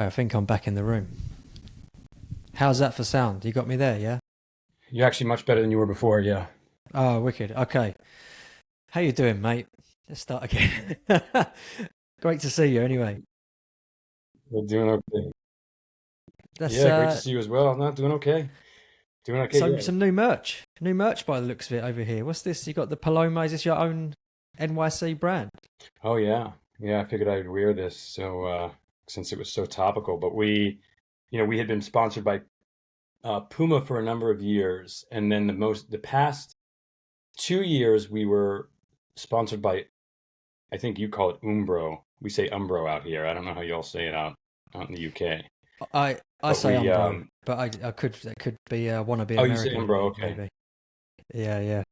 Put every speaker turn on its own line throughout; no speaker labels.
I think I'm back in the room. How's that for sound? You got me there, yeah?
You're actually much better than you were before. Yeah.
Oh, wicked. Okay. How you doing, mate? Let's start again. Great to see you anyway.
We're doing okay.
That's
Yeah, great to see you as well. Not doing okay. Doing okay.
some
Yeah.
some new merch. New merch by the looks of it over here. What's this? You got the Paloma, is this your own NYC brand?
Oh yeah. Yeah. I figured I'd wear this since it was so topical. But we had been sponsored by Puma for a number of years, and then the past 2 years we were sponsored by, I think you call it Umbro. We say Umbro out here. I don't know how y'all say it out in the UK.
I
But
say
we
Umbro, but I could that could be wanna be
oh, you say
American in
Umbro.
me,
Okay.
maybe. Yeah, yeah.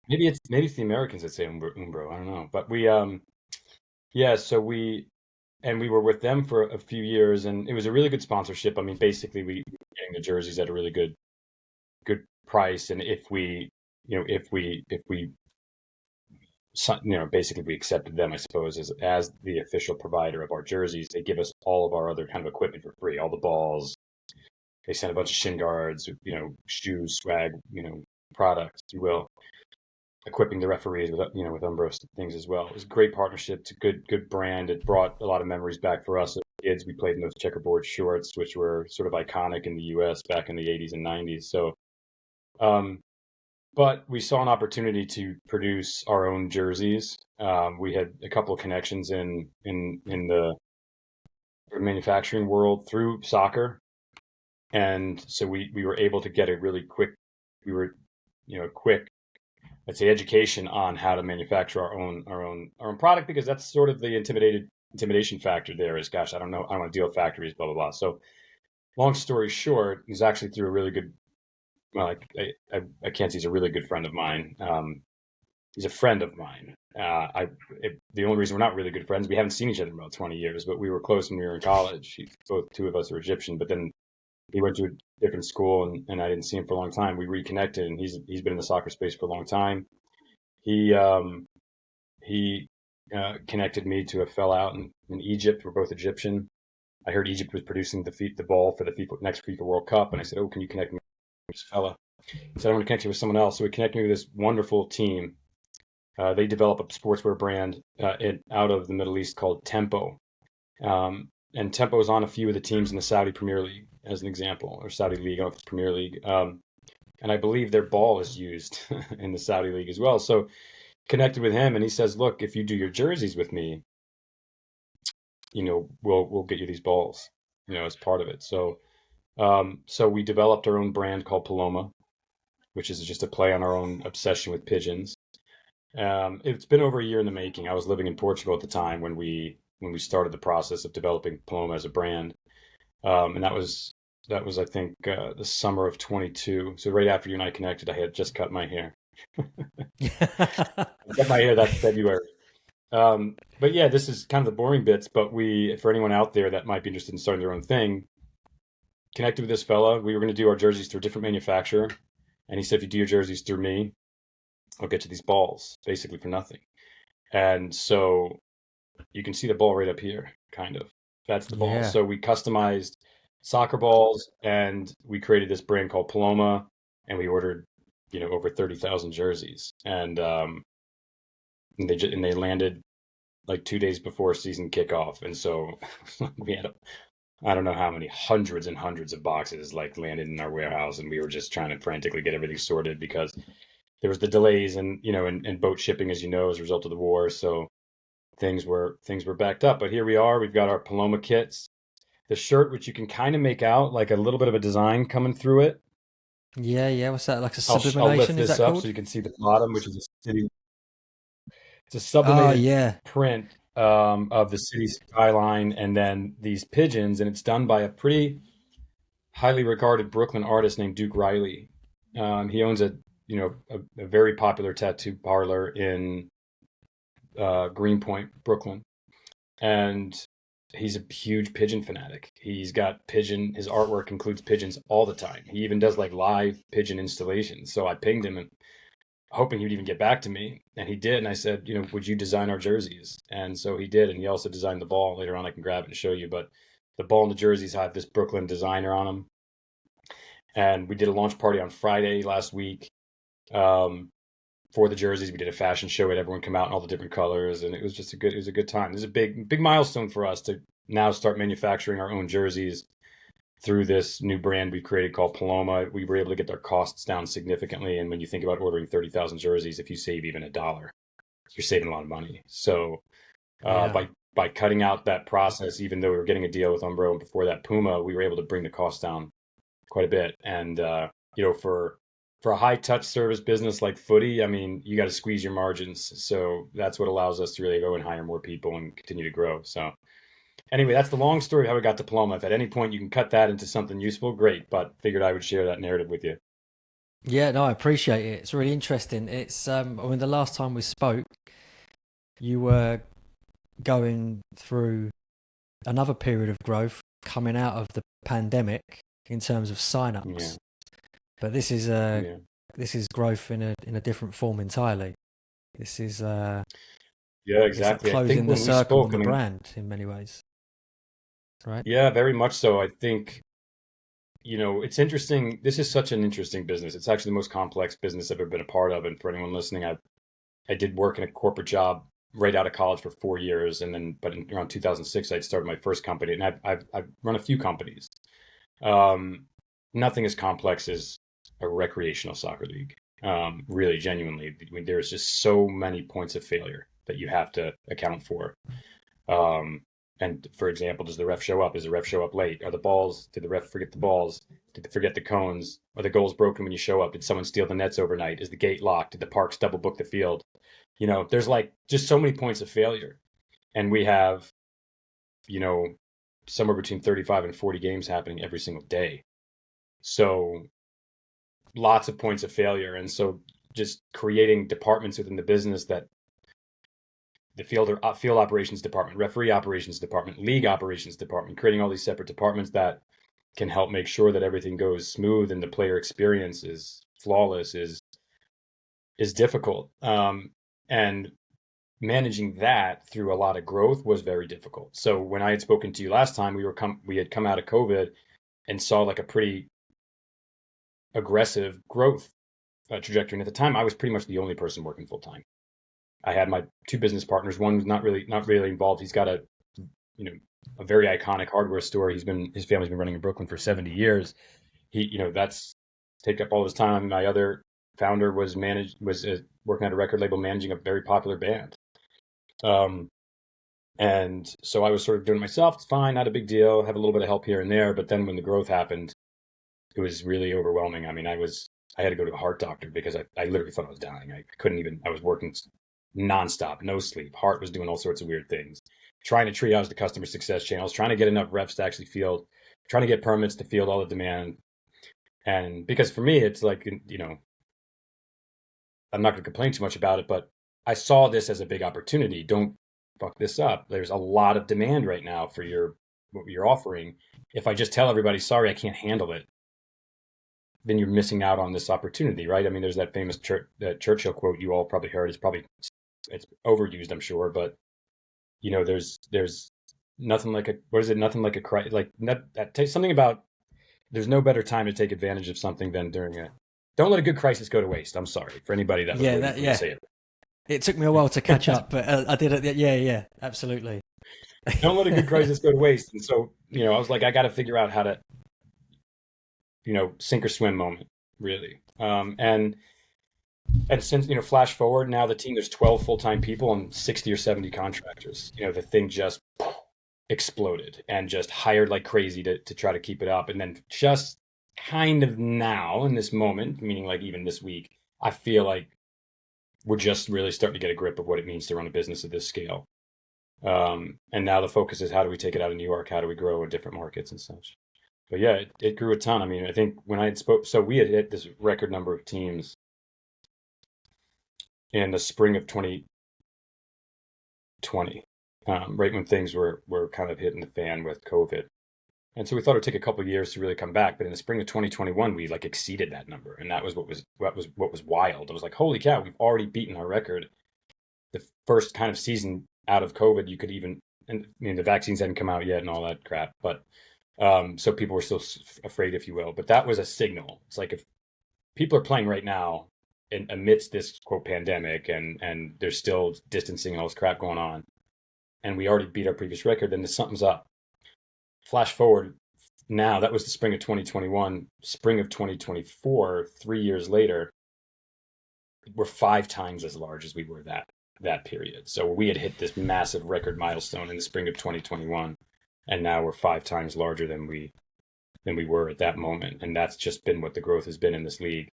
Maybe it's the Americans that say Umbro. I don't know. But yeah, so we were with them for a few years, and it was a really good sponsorship. I mean, basically, we were getting the jerseys at a really good price, and if we basically we accepted them, I suppose, as the official provider of our jerseys. They give us all of our other kind of equipment for free, all the balls. They sent a bunch of shin guards, shoes, swag, products, if you will, equipping the referees with Umbros things as well. It was a great partnership. It's a good brand. It brought a lot of memories back for us as kids. We played in those checkerboard shorts, which were sort of iconic in the U.S. back in the 80s and 90s. So, um, but we saw an opportunity to produce our own jerseys. We had a couple of connections in the manufacturing world through soccer, and so we were able to get a really quick. We were quick, let's say, education on how to manufacture our own product, because that's sort of the intimidation factor there is, gosh, I don't know, I don't want to deal with factories, blah blah blah. So long story short, he's actually through a really good, well, I can't say he's a really good friend of mine. He's a friend of mine. The only reason we're not really good friends, we haven't seen each other in about 20 years, but we were close when we were in college. Both two of us are Egyptian, but then he went to a different school, and I didn't see him for a long time. We reconnected, and he's been in the soccer space for a long time. He connected me to a fella out in Egypt. We're both Egyptian. I heard Egypt was producing the ball for the next FIFA World Cup, and I said, "Oh, can you connect me with this fella?" He said, "I want to connect you with someone else." So he connected me with this wonderful team. They develop a sportswear brand out of the Middle East called Tempo, and Tempo is on a few of the teams in the Saudi Premier League, as an example, or Saudi League, I don't know if it's Premier League. And I believe their ball is used in the Saudi League as well. So connected with him, and he says, "Look, if you do your jerseys with me, we'll get you these balls, as part of it." So we developed our own brand called Paloma, which is just a play on our own obsession with pigeons. It's been over a year in the making. I was living in Portugal at the time when we started the process of developing Paloma as a brand, and that was I think the summer of 22. So right after you and I connected, I had just cut my hair. I cut my hair that February. But yeah, this is kind of the boring bits. But for anyone out there that might be interested in starting their own thing, connected with this fella. We were going to do our jerseys through a different manufacturer, and he said, "If you do your jerseys through me, I'll get you these balls, basically for nothing." And so you can see the ball right up here, kind of. That's the ball.
Yeah.
So we customized soccer balls, and we created this brand called Paloma, and we ordered, over 30,000 jerseys, and they landed like 2 days before season kickoff, and so we had I don't know how many hundreds and hundreds of boxes like landed in our warehouse, and we were just trying to frantically get everything sorted because there was the delays and boat shipping, as you know, as a result of the war. So things were backed up. But here we are. We've got our Paloma kits, the shirt, which you can kind of make out like a little bit of a design coming through it.
Yeah, yeah. What's that? Like a
I'll lift
sublimation, is
this
that
up so
called?
you can see the bottom, which is a city. It's a
Oh,
sublimated
yeah.
print of the city skyline and then these pigeons, and it's done by a pretty highly regarded Brooklyn artist named Duke Riley. He owns a very popular tattoo parlor in Greenpoint, Brooklyn, and he's a huge pigeon fanatic. He's got pigeon. His artwork includes pigeons all the time. He even does like live pigeon installations. So I pinged him, and hoping he would even get back to me, and he did. And I said, would you design our jerseys? And so he did, and he also designed the ball. Later on, I can grab it and show you. But the ball and the jerseys have this Brooklyn designer on them. And we did a launch party on Friday last week for the jerseys. We did a fashion show, had everyone come out in all the different colors, and it was just it was a good time. This is a big milestone for us to now start manufacturing our own jerseys through this new brand we created called Paloma. We were able to get their costs down significantly. And when you think about ordering 30,000 jerseys, if you save even $1, you're saving a lot of money. So by cutting out that process, even though we were getting a deal with Umbro and before that Puma, we were able to bring the cost down quite a bit. And, for a high touch service business like footy, I mean, you got to squeeze your margins. So that's what allows us to really go and hire more people and continue to grow. So anyway, that's the long story of how we got to Paloma. If at any point you can cut that into something useful, great. But figured I would share that narrative with you.
Yeah, no, I appreciate it. It's really interesting. It's I mean, the last time we spoke, you were going through another period of growth coming out of the pandemic in terms of signups.
Yeah.
But this is this is growth in a different form entirely. This is
Yeah, exactly.
closing the circle on the brand in many ways. Right?
Yeah, very much so. I think, it's interesting. This is such an interesting business. It's actually the most complex business I've ever been a part of. And for anyone listening, I did work in a corporate job right out of college for 4 years, but around 2006, I started my first company, and I've run a few companies. Nothing as complex as a recreational soccer league. Really, genuinely, there's just so many points of failure that you have to account for. And for example, does the ref show up? Does the ref show up late? Did the ref forget the balls? Did they forget the cones? Are the goals broken when you show up? Did someone steal the nets overnight? Is the gate locked? Did the parks double book the field? There's like just so many points of failure. And we have, somewhere between 35 and 40 games happening every single day. So lots of points of failure. And so just creating departments within the business, that the field operations department, referee operations department, league operations department, creating all these separate departments that can help make sure that everything goes smooth and the player experience is flawless is difficult. And managing that through a lot of growth was very difficult. So when I had spoken to you last time, we had come out of COVID and saw like a pretty aggressive growth trajectory. And at the time, I was pretty much the only person working full time. I had my two business partners. One was not really involved. He's got a very iconic hardware store. His family's been running in Brooklyn for 70 years. That's take up all his time. My other founder was working at a record label, managing a very popular band. And so I was sort of doing it myself. It's fine, not a big deal. Have a little bit of help here and there. But then when the growth happened, it was really overwhelming. I mean, I had to go to a heart doctor because I literally thought I was dying. I was working nonstop, no sleep. Heart was doing all sorts of weird things. Trying to triage the customer success channels, trying to get enough reps to actually field, trying to get permits to field all the demand. And because for me, it's like, I'm not going to complain too much about it, but I saw this as a big opportunity. Don't fuck this up. There's a lot of demand right now for what you're offering. If I just tell everybody, sorry, I can't handle it, then you're missing out on this opportunity, right? I mean, there's that famous Churchill quote you all probably heard. It's overused, I'm sure, but there's nothing like something about there's no better time to take advantage of something than during it. Don't let a good crisis go to waste. I'm sorry for anybody that was waiting for me to say it.
It took me a while to catch up, but I did it. Yeah, absolutely.
Don't let a good crisis go to waste. And so, I was like, I got to figure out how to, sink or swim moment, really. And since, flash forward now, the team, there's 12 full-time people and 60 or 70 contractors. The thing just exploded and just hired like crazy to try to keep it up. And then just kind of now in this moment, meaning like even this week, I feel like we're just really starting to get a grip of what it means to run a business at this scale. And now the focus is how do we take it out of New York? How do we grow in different markets and such? But yeah, it grew a ton. I mean, I think when I had so we had hit this record number of teams in the spring of 2020, right when things were kind of hitting the fan with COVID. And so we thought it would take a couple of years to really come back. But in the spring of 2021, we like exceeded that number, and that was what was wild. I was like, holy cow, we've already beaten our record. The first kind of season out of COVID, you could even, and the vaccines hadn't come out yet and all that crap, but so people were still afraid, if you will. But that was a signal. It's like if people are playing right now amidst this quote pandemic, and there's still distancing and all this crap going on, and we already beat our previous record, then something's up. Flash forward now, that was the spring of 2021, spring of 2024, 3 years later, we're 5 times as large as we were that period. So we had hit this massive record milestone in the spring of 2021, and now we're 5 times larger than we were at that moment. And that's just been what the growth has been in this league.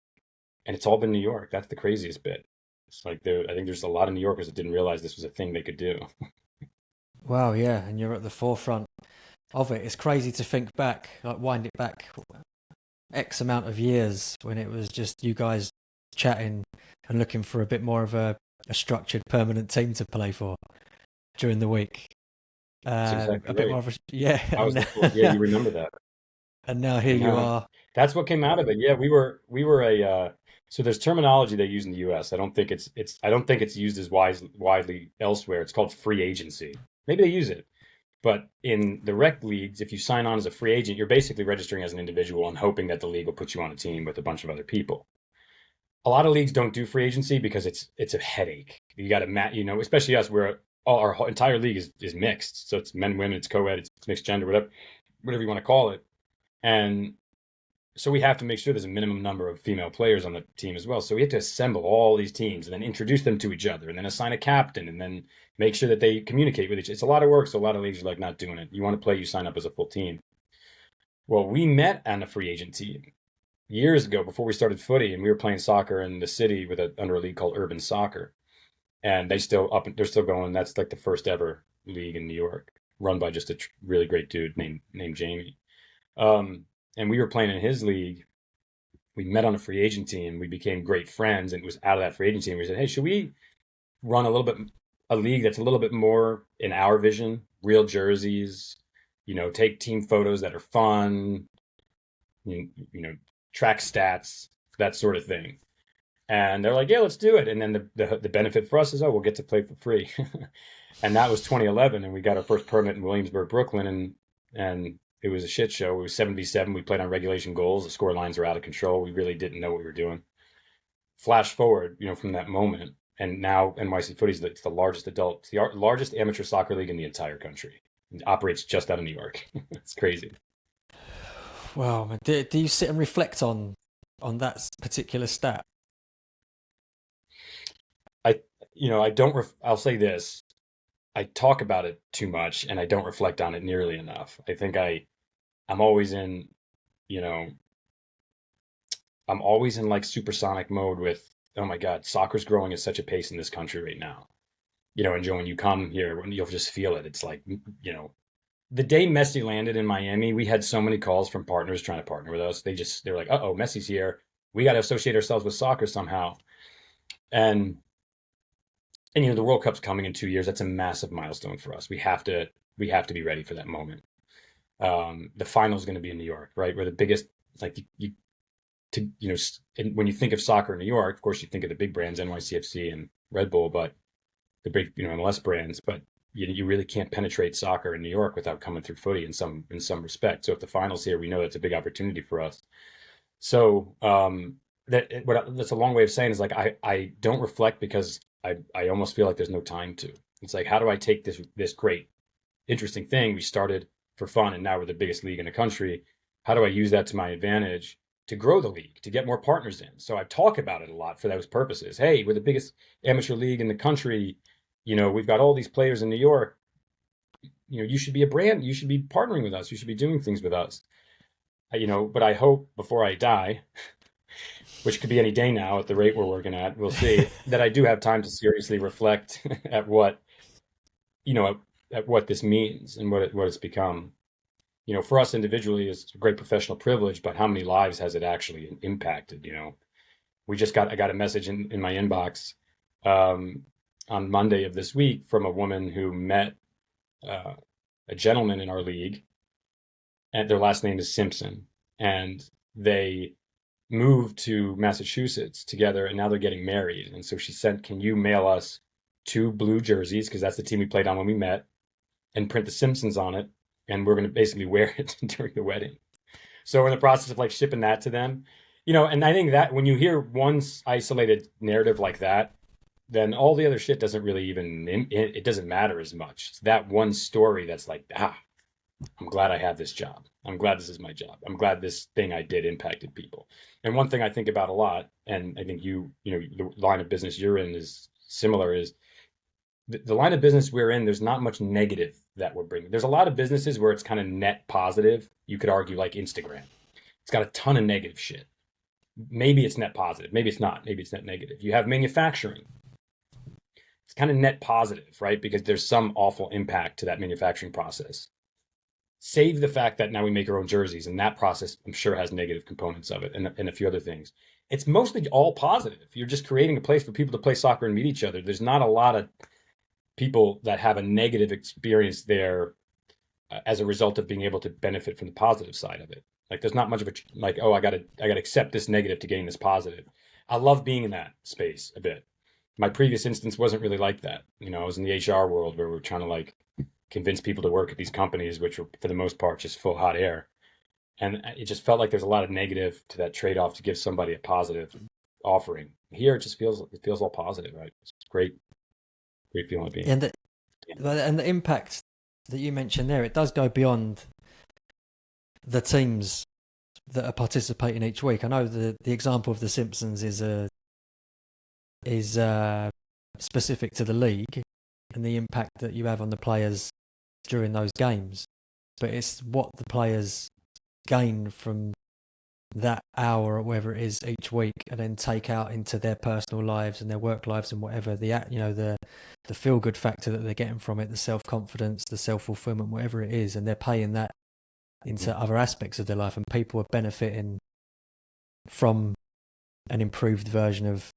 And it's all been New York. That's the craziest bit. It's like I think there's a lot of New Yorkers that didn't realize this was a thing they could do.
Wow, yeah, and you're at the forefront of it. It's crazy to think back, like wind it back X amount of years when it was just you guys chatting and looking for a bit more of a structured permanent team to play for during the week.
Exactly
a bit more of a, yeah.
Yeah, you remember that.
And now here you are.
That's what came out of it. Yeah, we were a so there's terminology they use in the US. I don't think it's used as widely elsewhere. It's called free agency. Maybe they use it. But in the rec leagues, if you sign on as a free agent, you're basically registering as an individual and hoping that the league will put you on a team with a bunch of other people. A lot of leagues don't do free agency because it's a headache. You got to especially us, where our entire league is mixed. So it's men, women, it's co-ed, it's mixed gender, whatever you want to call it. And so we have to make sure there's a minimum number of female players on the team as well. So we have to assemble all these teams and then introduce them to each other and then assign a captain and then make sure that they communicate with each other. It's a lot of work. So a lot of leagues are like not doing it. You want to play, you sign up as a full team. Well, we met on a free agent team years ago before we started footy, and we were playing soccer in the city under a league called Urban Soccer. And they're still going. That's like the first ever league in New York, run by just a really great dude named Jamie. And we were playing in his league. We met on a free agent team. We became great friends, and it was out of that free agent team. We said, hey, should we run a league that's a little bit more in our vision, real jerseys, take team photos that are fun, track stats, that sort of thing. And they're like, yeah, let's do it. And then the benefit for us is, we'll get to play for free. And that was 2011, and we got our first permit in Williamsburg, Brooklyn, and it was a shit show. It was 7v7. We played on regulation goals. The score lines were out of control. We really didn't know what we were doing. Flash forward, from that moment, and now NYC Footy is the largest amateur soccer league in the entire country. It operates just out of New York. It's crazy.
Wow, man. Do you sit and reflect on that particular stat?
I don't. I'll say this. I talk about it too much, and I don't reflect on it nearly enough. I think I'm always in, I'm always in like supersonic mode with, oh my God, soccer's growing at such a pace in this country right now. And Joe, when you come here, you'll just feel it. It's like, the day Messi landed in Miami, we had so many calls from partners trying to partner with us. They're like, uh-oh, Messi's here. We got to associate ourselves with soccer somehow. And the World Cup's coming in 2 years. That's a massive milestone for us. We have to be ready for that moment. The final is going to be in New York, right? We're the biggest, like when you think of soccer in New York, of course you think of the big brands, NYCFC and Red Bull, but the big, MLS brands, but you really can't penetrate soccer in New York without coming through footy in some respect. So if the final's here, we know that's a big opportunity for us. So that's a long way of saying is like I don't reflect because I almost feel like there's no time to. It's like, how do I take this great, interesting thing we started for fun and now we're the biggest league in the country? How do I use that to my advantage to grow the league, to get more partners in? So I talk about it a lot for those purposes. Hey, we're the biggest amateur league in the country. We've got all these players in New York. You should be a brand. You should be partnering with us. You should be doing things with us. But I hope before I die, which could be any day now at the rate we're working at, we'll see, that I do have time to seriously reflect at what this means and what it's become. For us individually, it's a great professional privilege, but how many lives has it actually impacted? I got a message in my inbox on Monday of this week from a woman who met a gentleman in our league and their last name is Simpson, and they moved to Massachusetts together, and now they're getting married. And so she said, "Can you mail us two blue jerseys because that's the team we played on when we met, and print the Simpsons on it, and we're going to basically wear it during the wedding." So we're in the process of like shipping that to them, and I think that when you hear one isolated narrative like that, then all the other shit doesn't really it doesn't matter as much. It's that one story that's like, I'm glad I have this job. I'm glad this is my job. I'm glad this thing I did impacted people. And one thing I think about a lot, and I think the line of business you're in is similar, is the line of business we're in, there's not much negative that we're bringing. There's a lot of businesses where it's kind of net positive. You could argue like Instagram. It's got a ton of negative shit. Maybe it's net positive. Maybe it's not. Maybe it's net negative. You have manufacturing. It's kind of net positive, right? Because there's some awful impact to that manufacturing process. Save the fact that now we make our own jerseys, and that process, I'm sure, has negative components of it and a few other things. It's mostly all positive. You're just creating a place for people to play soccer and meet each other. There's not a lot of people that have a negative experience there as a result of being able to benefit from the positive side of it. Like there's not much of I gotta accept this negative to gain this positive. I love being in that space a bit. My previous instance wasn't really like that. I was in the HR world where we were trying to like convince people to work at these companies, which were for the most part just full hot air. And it just felt like there's a lot of negative to that trade-off to give somebody a positive offering. Here it just feels all positive, right? It's great feeling of being.
And the impact that you mentioned there, it does go beyond the teams that are participating each week. I know the example of the Simpsons is specific to the league and the impact that you have on the players during those games, but it's what the players gain from that hour or whatever it is each week and then take out into their personal lives and their work lives and whatever the feel good factor that they're getting from it, the self-confidence, the self-fulfillment, whatever it is, and they're paying that into other aspects of their life, and people are benefiting from an improved version of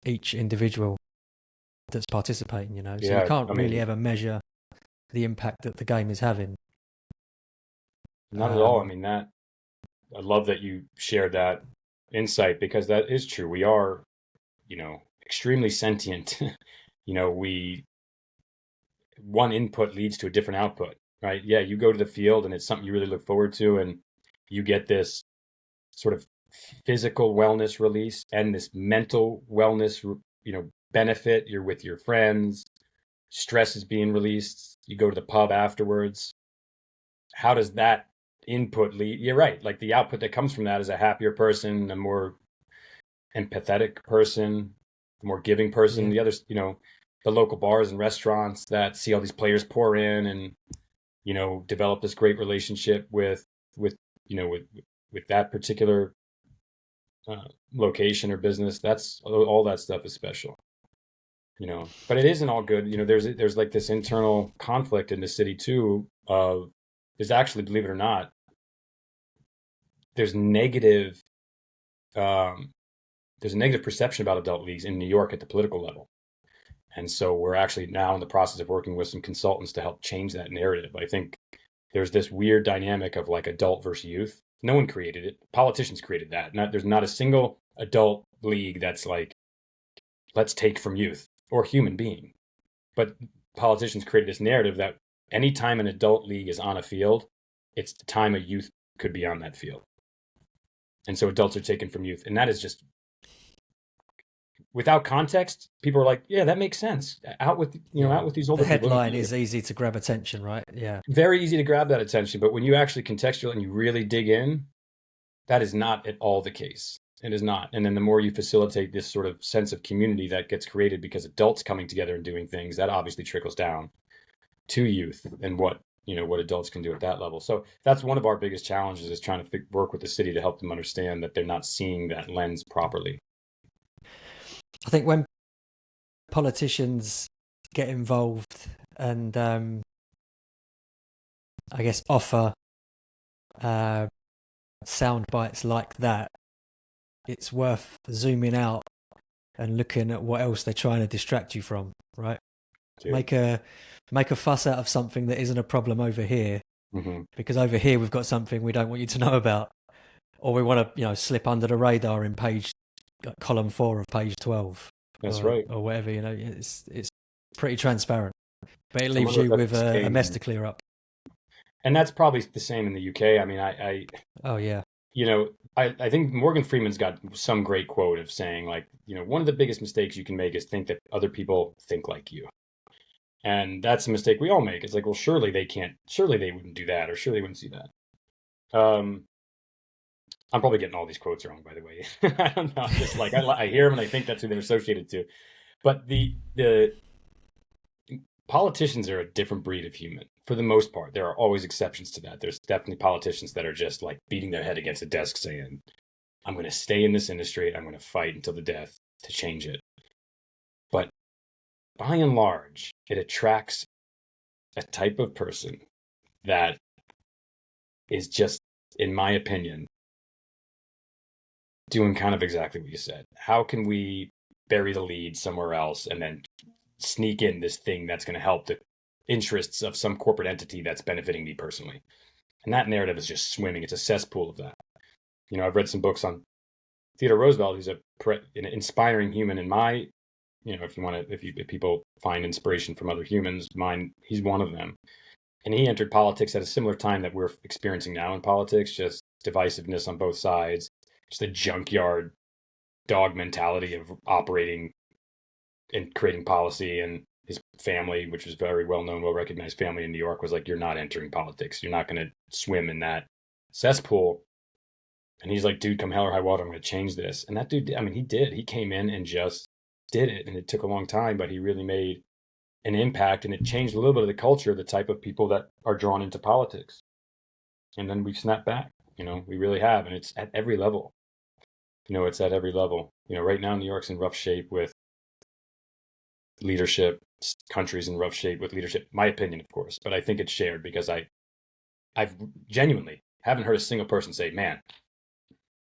each individual that's participating, so you can't really ever measure the impact that the game is having.
Not at all. I love that you shared that insight, because that is true. We are, extremely sentient. One input leads to a different output, right? Yeah, you go to the field and it's something you really look forward to, and you get this sort of physical wellness release and this mental wellness, benefit. You're with your friends, stress is being released, you go to the pub afterwards. How does that input lead? You're right. Like the output that comes from that is a happier person, a more empathetic person, a more giving person. Yeah. The others, the local bars and restaurants that see all these players pour in and, develop this great relationship with that particular location or business. That's all that stuff is special. But it isn't all good. There's like this internal conflict in the city too. There's actually, believe it or not, there's a negative perception about adult leagues in New York at the political level. And so we're actually now in the process of working with some consultants to help change that narrative. I think there's this weird dynamic of like adult versus youth. No one created it. Politicians created that. There's not a single adult league that's like, let's take from youth or human being. But politicians created this narrative that anytime an adult league is on a field, it's the time a youth could be on that field. And so adults are taken from youth. And that is just, without context, people are like, yeah, that makes sense. Out with these older people.
The headline is easy to grab attention, right? Yeah.
Very easy to grab that attention. But when you actually contextualize and you really dig in, that is not at all the case. It is not. And then the more you facilitate this sort of sense of community that gets created because adults coming together and doing things, that obviously trickles down to youth and what adults can do at that level. So that's one of our biggest challenges, is trying to work with the city to help them understand that they're not seeing that lens properly.
I think when politicians get involved and I guess offer sound bites like that, it's worth zooming out and looking at what else they're trying to distract you from, right? Dude. Make a fuss out of something that isn't a problem over here,
Hmm.
because over here we've got something we don't want you to know about, or we want to, slip under the radar in column 4 of page 12,
That's right.
or whatever. It's pretty transparent, but it
I
leaves
wonder if
you with
that's the
a mess
same,
to clear up.
and that's probably the same in the UK. I mean,
Oh yeah,
I think Morgan Freeman's got some great quote of saying, like, one of the biggest mistakes you can make is think that other people think like you. And that's a mistake we all make. It's like, well, surely they wouldn't do that, or surely they wouldn't see that. I'm probably getting all these quotes wrong, by the way. I don't know. I'm just like, I hear them and I think that's who they're associated to. But the politicians are a different breed of human for the most part. There are always exceptions to that. There's definitely politicians that are just like beating their head against a desk saying, I'm going to stay in this industry. I'm going to fight until the death to change it. But by and large, it attracts a type of person that is just, in my opinion, doing kind of exactly what you said. How can we bury the lead somewhere else and then sneak in this thing that's going to help the interests of some corporate entity that's benefiting me personally? And that narrative is just swimming. It's a cesspool of that. I've read some books on Theodore Roosevelt, who's an inspiring human in my, if people find inspiration from other humans, he's one of them. And he entered politics at a similar time that we're experiencing now in politics, just divisiveness on both sides, just the junkyard dog mentality of operating and creating policy. And his family, which was very well known, well recognized family in New York, was like, you're not entering politics. You're not going to swim in that cesspool. And he's like, dude, come hell or high water, I'm going to change this. And that dude, I mean, he did. He came in and just did it. And it took a long time, but he really made an impact, and it changed a little bit of the culture, the type of people that are drawn into politics. And then we snapped back. We really have. And it's at every level. It's at every level. Right now, New York's in rough shape with leadership. Country's in rough shape with leadership. My opinion, of course, but I think it's shared because I've genuinely haven't heard a single person say, man,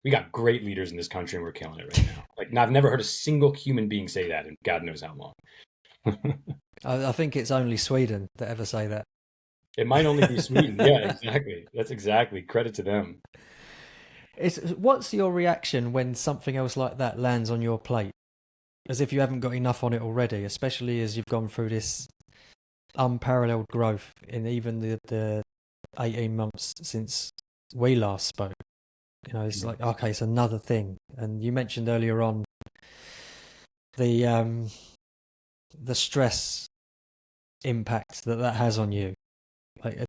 we got great leaders in this country and we're killing it right now. Like, I've never heard a single human being say that in God knows how long.
I think it's only Sweden that ever say that.
It might only be Sweden. Yeah, exactly. That's exactly. Credit to them.
What's your reaction when something else like that lands on your plate? As if you haven't got enough on it already, especially as you've gone through this unparalleled growth in even the 18 months since we last spoke. It's like, okay, it's another thing. And you mentioned earlier on the stress impact that has on you. Like,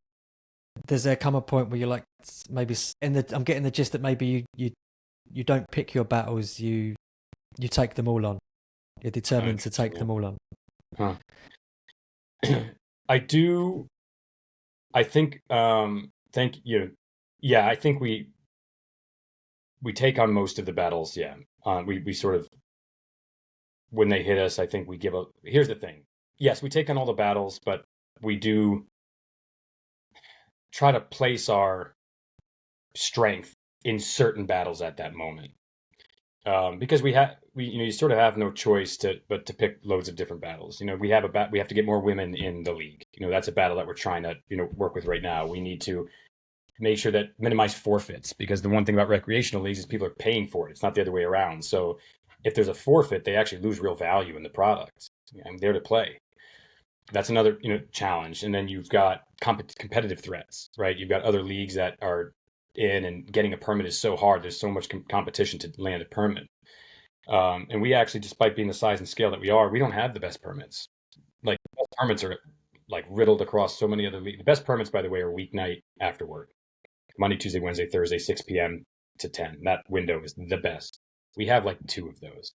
does there come a point where you're like, maybe I'm getting the gist that maybe you don't pick your battles, you take them all on. You're determined to take them all on.
Huh. I do. I think. Thank you. Yeah, I think we take on most of the battles. Yeah, we sort of, when they hit us, I think we give up. Here's the thing. Yes, we take on all the battles, but we do try to place our strength in certain battles at that moment. Because you sort of have no choice but to pick loads of different battles. We have to get more women in the league. That's a battle that we're trying to work with right now. We need to make sure that minimize forfeits, because the one thing about recreational leagues is people are paying for it. It's not the other way around. So if there's a forfeit, they actually lose real value in the product. I'm there to play. That's another challenge. And then you've got competitive threats, right? You've got other leagues that are in, and getting a permit is so hard. There's so much competition to land a permit. And we actually, despite being the size and scale that we are, we don't have the best permits. Like, the best permits are like riddled across so many other leagues. The best permits, by the way, are weeknight after work. Monday, Tuesday, Wednesday, Thursday, 6 p.m. to 10. That window is the best. We have like 2 of those.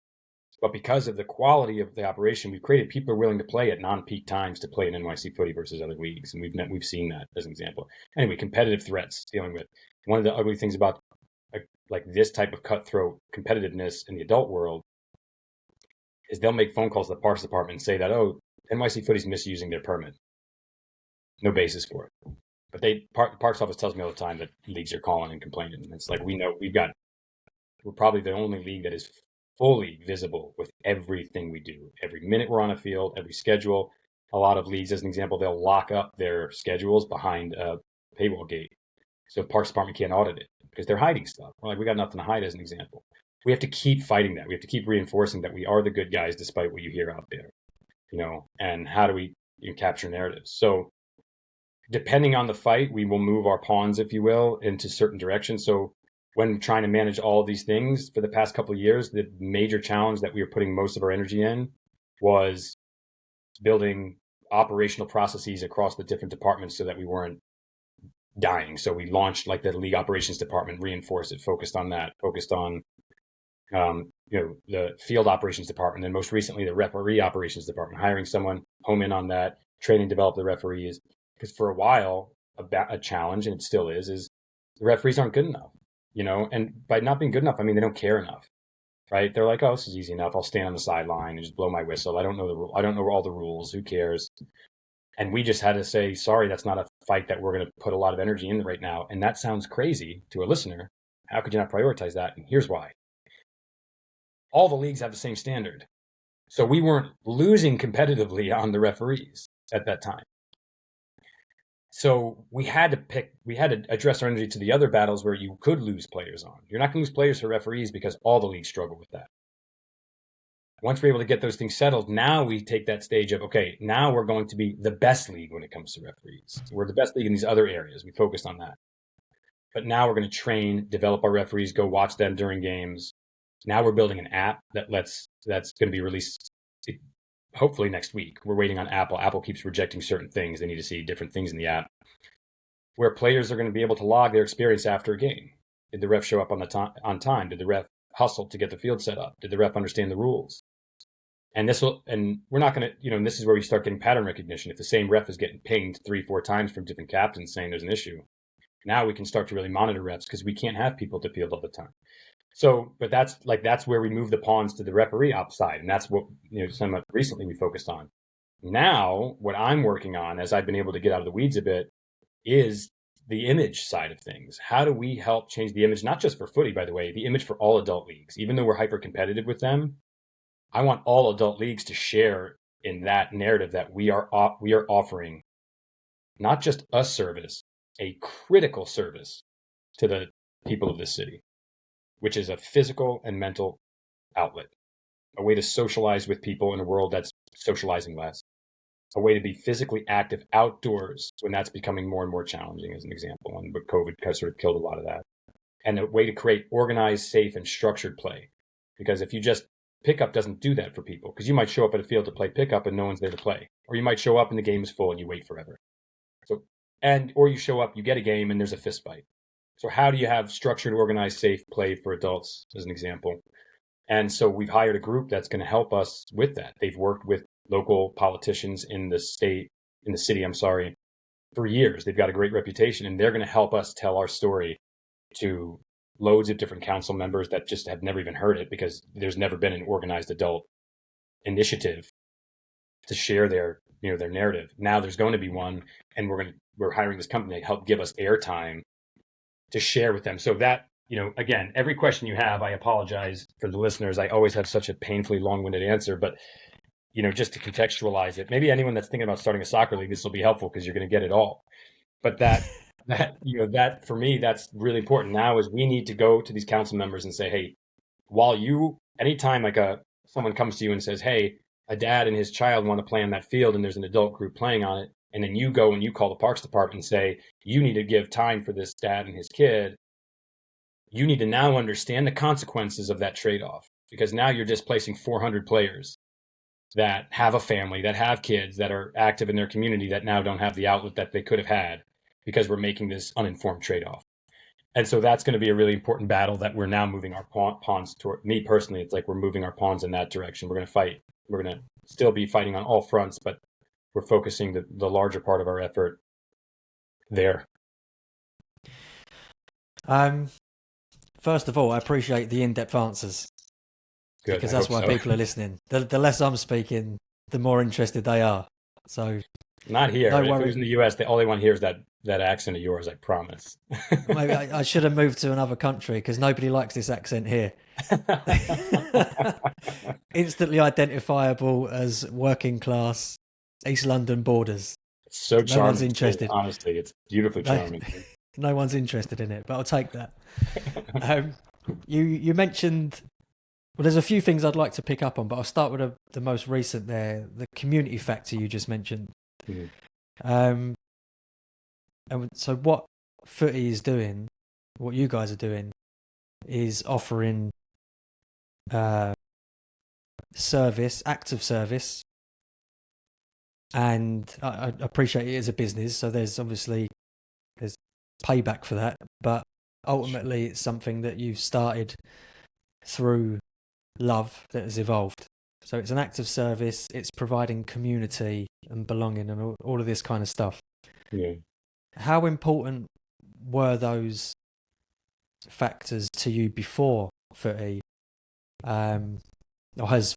But because of the quality of the operation, we've created people are willing to play at non-peak times to play in NYC Footy versus other leagues. And we've seen that as an example. Anyway, competitive threats dealing with. One of the ugly things about like this type of cutthroat competitiveness in the adult world is they'll make phone calls to the parks department and say that, oh, NYC Footy's misusing their permit. No basis for it. But Parks office tells me all the time that leagues are calling and complaining. And it's like, we know we're probably the only league that is fully visible with everything we do. Every minute we're on a field, every schedule. A lot of leagues, as an example, they'll lock up their schedules behind paywall gate. So Parks Department can't audit it because they're hiding stuff. We're like, we got nothing to hide as an example. We have to keep fighting that. We have to keep reinforcing that we are the good guys despite what you hear out there, and how do we capture narratives? So depending on the fight, we will move our pawns, if you will, into certain directions. So when trying to manage all of these things for the past couple of years, the major challenge that we were putting most of our energy in was building operational processes across the different departments so that we weren't dying. So we launched like the league operations department, reinforced it, focused on that, focused on the field operations department, and most recently the referee operations department, hiring someone, home in on that, training, develop the referees. Because for a while, a challenge, and it still is the referees aren't good enough, and by not being good enough, I mean, they don't care enough, right? They're like, oh, this is easy enough. I'll stand on the sideline and just blow my whistle. I don't know the rule. I don't know all the rules. Who cares? And we just had to say, sorry, that's not a fight that we're going to put a lot of energy in right now. And that sounds crazy to a listener. How could you not prioritize that? And here's why. All the leagues have the same standard. So we weren't losing competitively on the referees at that time. So we had to address our energy to the other battles where you could lose players on. You're not going to lose players for referees because all the leagues struggle with that. Once we're able to get those things settled, now we take that stage of, okay, now we're going to be the best league when it comes to referees. So we're the best league in these other areas. We focused on that. But now we're going to train, develop our referees, go watch them during games. Now we're building an app that's going to be released hopefully next week. We're waiting on Apple. Apple keeps rejecting certain things. They need to see different things in the app where players are going to be able to log their experience after a game. Did the ref show up on time? Did the ref hustle to get the field set up? Did the ref understand the rules? And we're not going to, and this is where we start getting pattern recognition. If the same ref is getting pinged 3-4 times from different captains saying there's an issue, now we can start to really monitor refs because we can't have people to field all the time. So, but that's where we move the pawns to the referee outside. And that's what, somewhat recently we focused on. Now, what I'm working on, as I've been able to get out of the weeds a bit, is the image side of things. How do we help change the image, not just for footy, by the way, the image for all adult leagues? Even though we're hyper competitive with them, I want all adult leagues to share in that narrative that we are offering not just a service, a critical service to the people of this city, which is a physical and mental outlet, a way to socialize with people in a world that's socializing less, a way to be physically active outdoors when that's becoming more and more challenging, as an example, and but COVID has sort of killed a lot of that, and a way to create organized, safe, and structured play. Because if you just pickup doesn't do that for people, because you might show up at a field to play pickup and no one's there to play, or you might show up and the game is full and you wait forever. Or you show up, you get a game and there's a fist fight. So how do you have structured, organized, safe play for adults, as an example? And so we've hired a group that's going to help us with that. They've worked with local politicians in the city, for years. They've got a great reputation, and they're going to help us tell our story to loads of different council members that just have never even heard it, because there's never been an organized adult initiative to share their narrative. Now there's going to be one, and we're hiring this company to help give us airtime to share with them. So that, again, every question you have, I apologize for the listeners. I always have such a painfully long-winded answer, but just to contextualize it, maybe anyone that's thinking about starting a soccer league, this will be helpful because you're going to get it all. But that for me, that's really important now, is we need to go to these council members and say, hey, anytime someone comes to you and says, hey, a dad and his child want to play on that field and there's an adult group playing on it, and then you go and you call the Parks Department and say, you need to give time for this dad and his kid, you need to now understand the consequences of that trade-off, because now you're displacing 400 players that have a family, that have kids, that are active in their community, that now don't have the outlet that they could have had because we're making this uninformed trade-off. And so that's going to be a really important battle that we're now moving our pawns toward. Me personally, it's like we're moving our pawns in that direction. We're going to fight. We're going to still be fighting on all fronts, but we're focusing the larger part of our effort there.
First of all, I appreciate the in-depth answers.
Good,
because that's why people are listening. The less I'm speaking, the more interested they are. So
not here. No, if it was in the US, all they want to hear is that accent of yours, I promise.
Maybe I should have moved to another country, because nobody likes this accent here. Instantly identifiable as working class East London borders.
It's so
No one's
charming too,
interested.
honestly. It's beautifully
No,
charming.
no one's interested in it, but I'll take that. Um, you mentioned, well, there's a few things I'd like to pick up on, but I'll start with the most recent there, the community factor you just mentioned.
Mhm.
And so what Footy is doing, what you guys are doing, is offering uh, service, acts of service, and I appreciate it as a business. So there's payback for that, but ultimately it's something that you've started through love that has evolved. So it's an act of service. It's providing community and belonging and all of this kind of stuff.
Yeah.
How important were those factors to you before Footy? Or has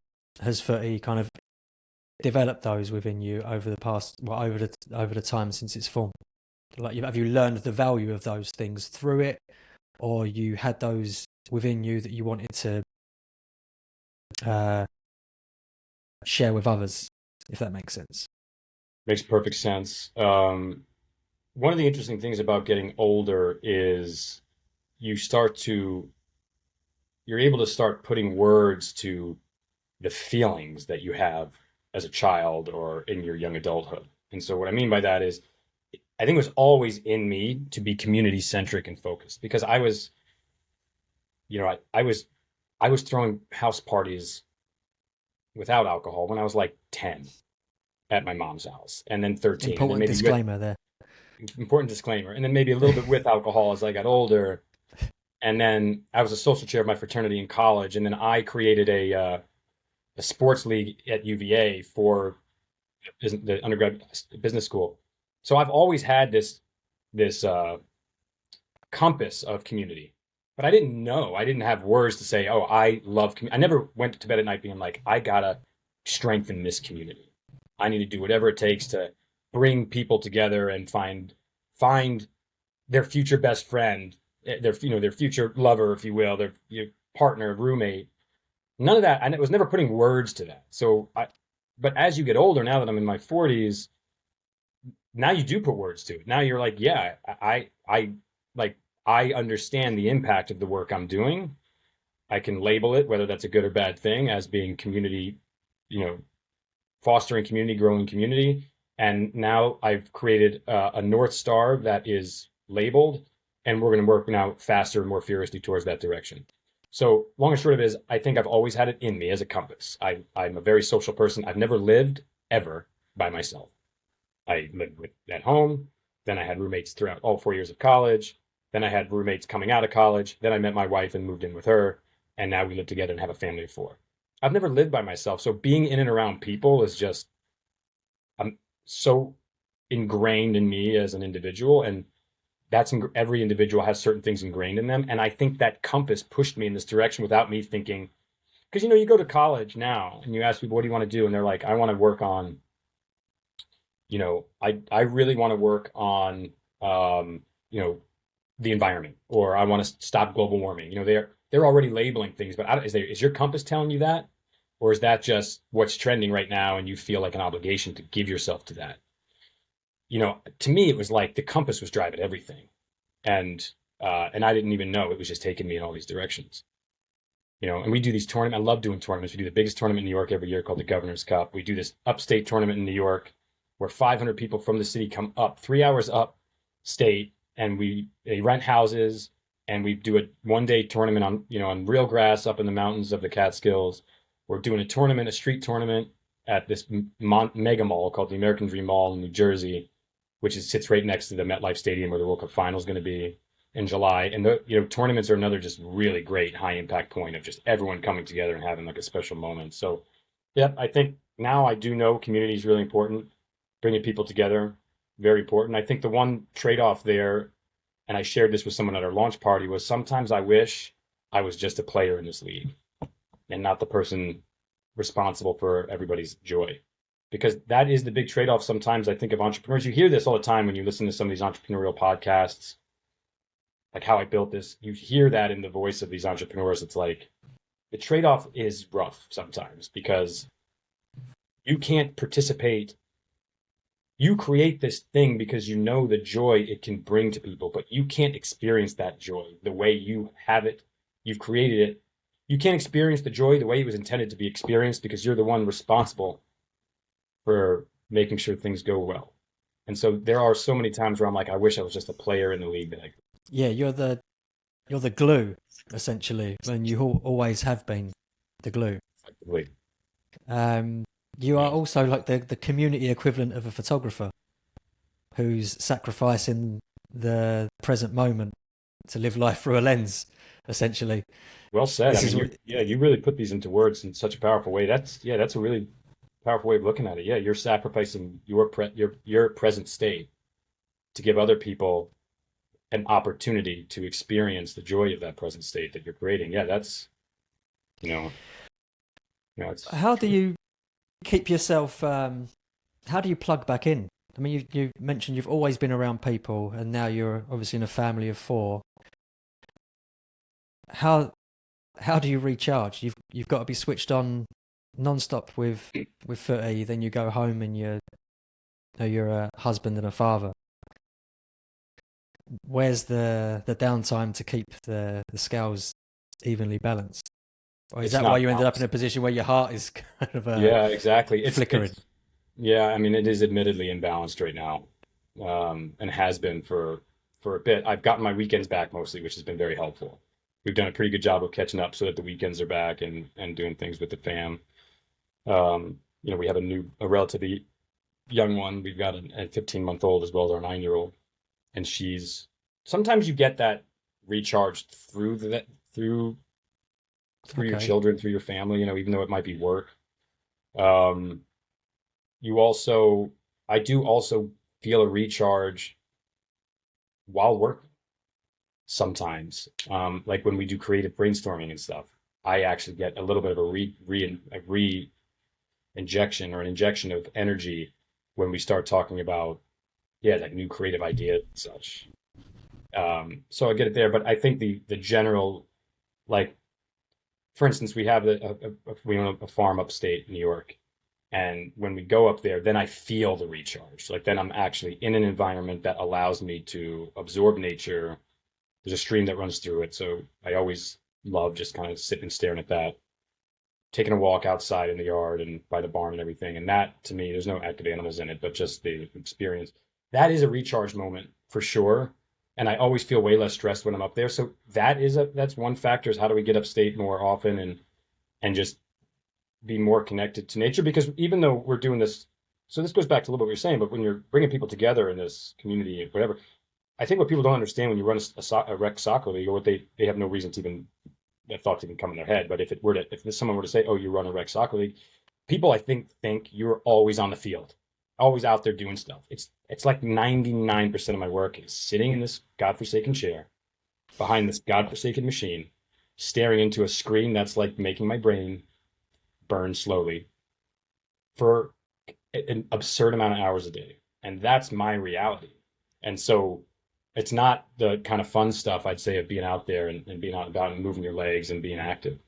Footy kind of developed those within you over the past, well, over the time since its formed? Like, have you learned the value of those things through it, or you had those within you that you wanted to share with others, if that makes sense?
Makes perfect sense. One of the interesting things about getting older is you start to, you're able to start putting words to the feelings that you have as a child or in your young adulthood. And so what I mean by that is I think it was always in me to be community centric and focused because I was, I was throwing house parties without alcohol when I was like 10 at my mom's house and then 13 and then
Important
maybe with
disclaimer there.
important disclaimer and then maybe a little bit with alcohol as I got older. And then I was a social chair of my fraternity in college. And then I created a sports league at UVA for the undergrad business school. So I've always had this compass of community, but I didn't know. I didn't have words to say, "Oh, I love." I never went to bed at night being like, "I gotta strengthen this community. I need to do whatever it takes to bring people together and find their future best friend, their future lover, if you will, their partner, roommate." None of that. I was never putting words to that. But as you get older, now that I'm in my 40s, now you do put words to it. Now you're like, yeah, like I understand the impact of the work I'm doing. I can label it, whether that's a good or bad thing, as being community, you know, fostering community, growing community. And now I've created a North Star that is labeled, and we're going to work now faster and more furiously towards that direction. So long and short of it is, I think I've always had it in me as a compass. I'm a very social person. I've never lived ever by myself. I lived at home. Then I had roommates throughout all 4 years of college. Then I had roommates coming out of college. Then I met my wife and moved in with her. And now we live together and have a family of four. I've never lived by myself. So being in and around people is just, I'm so ingrained in me as an individual. And every individual has certain things ingrained in them. And I think that compass pushed me in this direction without me thinking, because, you go to college now and you ask people, what do you want to do? And they're like, I want to work on, I really want to work on, the environment, or I want to stop global warming. They're already labeling things, but is your compass telling you that? Or is that just what's trending right now and you feel like an obligation to give yourself to that? To me, it was like the compass was driving everything. And I didn't even know it was just taking me in all these directions. And we do these tournaments. I love doing tournaments. We do the biggest tournament in New York every year called the Governor's Cup. We do this upstate tournament in New York where 500 people from the city come up 3 hours up state, and they rent houses, and we do a 1 day tournament on real grass up in the mountains of the Catskills. We're doing a street tournament at this mega mall called the American Dream Mall in New Jersey, which sits right next to the MetLife Stadium where the World Cup final is going to be in July. And the tournaments are another just really great high impact point of just everyone coming together and having like a special moment. So, yeah, I think now I do know community is really important. Bringing people together, very important. I think the one trade-off there, and I shared this with someone at our launch party, was sometimes I wish I was just a player in this league and not the person responsible for everybody's joy. Because that is the big trade-off sometimes, I think, of entrepreneurs. You hear this all the time when you listen to some of these entrepreneurial podcasts, like How I Built This. You hear that in the voice of these entrepreneurs. It's like the trade-off is rough sometimes because you can't participate You create this thing because you know the joy it can bring to people, but you can't experience that joy the way you have it. You've created it. You can't experience the joy the way it was intended to be experienced because you're the one responsible for making sure things go well. And so there are so many times where I'm like, I wish I was just a player in the league that I could.
Yeah, you're the glue essentially, and you always have been the glue.
Effectively.
Um, you are
Yeah.
also like the community equivalent of a photographer who's sacrificing the present moment to live life through a lens, essentially.
Well said. I
This
mean,
is
you
what,
yeah, you really put these into words in such a powerful way. That's a really powerful way of looking at it. Yeah, you're sacrificing your present state to give other people an opportunity to experience the joy of that present state that you're creating. Yeah, that's you know, it's
how do
true.
you keep yourself, how do you plug back in? I mean, you mentioned you've always been around people and now you're obviously in a family of four. How how do you recharge? You've got to be switched on non-stop with footy, then you go home and you're a husband and a father. Where's the downtime to keep the scales evenly balanced? Or is
It's
that why
not
you ended up in a
balanced.
position where your heart is kind of
Yeah, exactly.
flickering?
It's yeah. I mean, it is admittedly imbalanced right now, and has been for a bit. I've gotten my weekends back mostly, which has been very helpful. We've done a pretty good job of catching up so that the weekends are back and doing things with the fam. We have a relatively young one. We've got a 15-month-old as well as our 9-year-old, and she's sometimes you get that recharged through through your
Okay.
children, through your family. Even though it might be work. Um, you also, I do also feel a recharge while working sometimes. Like when we do creative brainstorming and stuff, I actually get a little bit of a re injection or an injection of energy when we start talking about, yeah, like new creative ideas and such. So I get it there, but I think the general, like, for instance, we have we own a farm upstate New York. And when we go up there, then I feel the recharge. Like then I'm actually in an environment that allows me to absorb nature. There's a stream that runs through it. So I always love just kind of sitting and staring at that, taking a walk outside in the yard and by the barn and everything. And that to me, there's no active animals in it, but just the experience. That is a recharge moment for sure. And I always feel way less stressed when I'm up there. So that's one factor is how do we get upstate more often and just be more connected to nature because even though we're doing this, so this goes back to a little bit what you're saying, but when you're bringing people together in this community, whatever, I think what people don't understand when you run a rec soccer league, or what they have no reason to even that thought to even come in their head. But if someone were to say, "Oh, you run a rec soccer league," people I think you're always on the field, always out there doing stuff. It's like 99% of my work is sitting in this godforsaken chair behind this godforsaken machine, staring into a screen that's like making my brain burn slowly for an absurd amount of hours a day. And that's my reality. And so it's not the kind of fun stuff I'd say of being out there and being out and about and moving your legs and being active.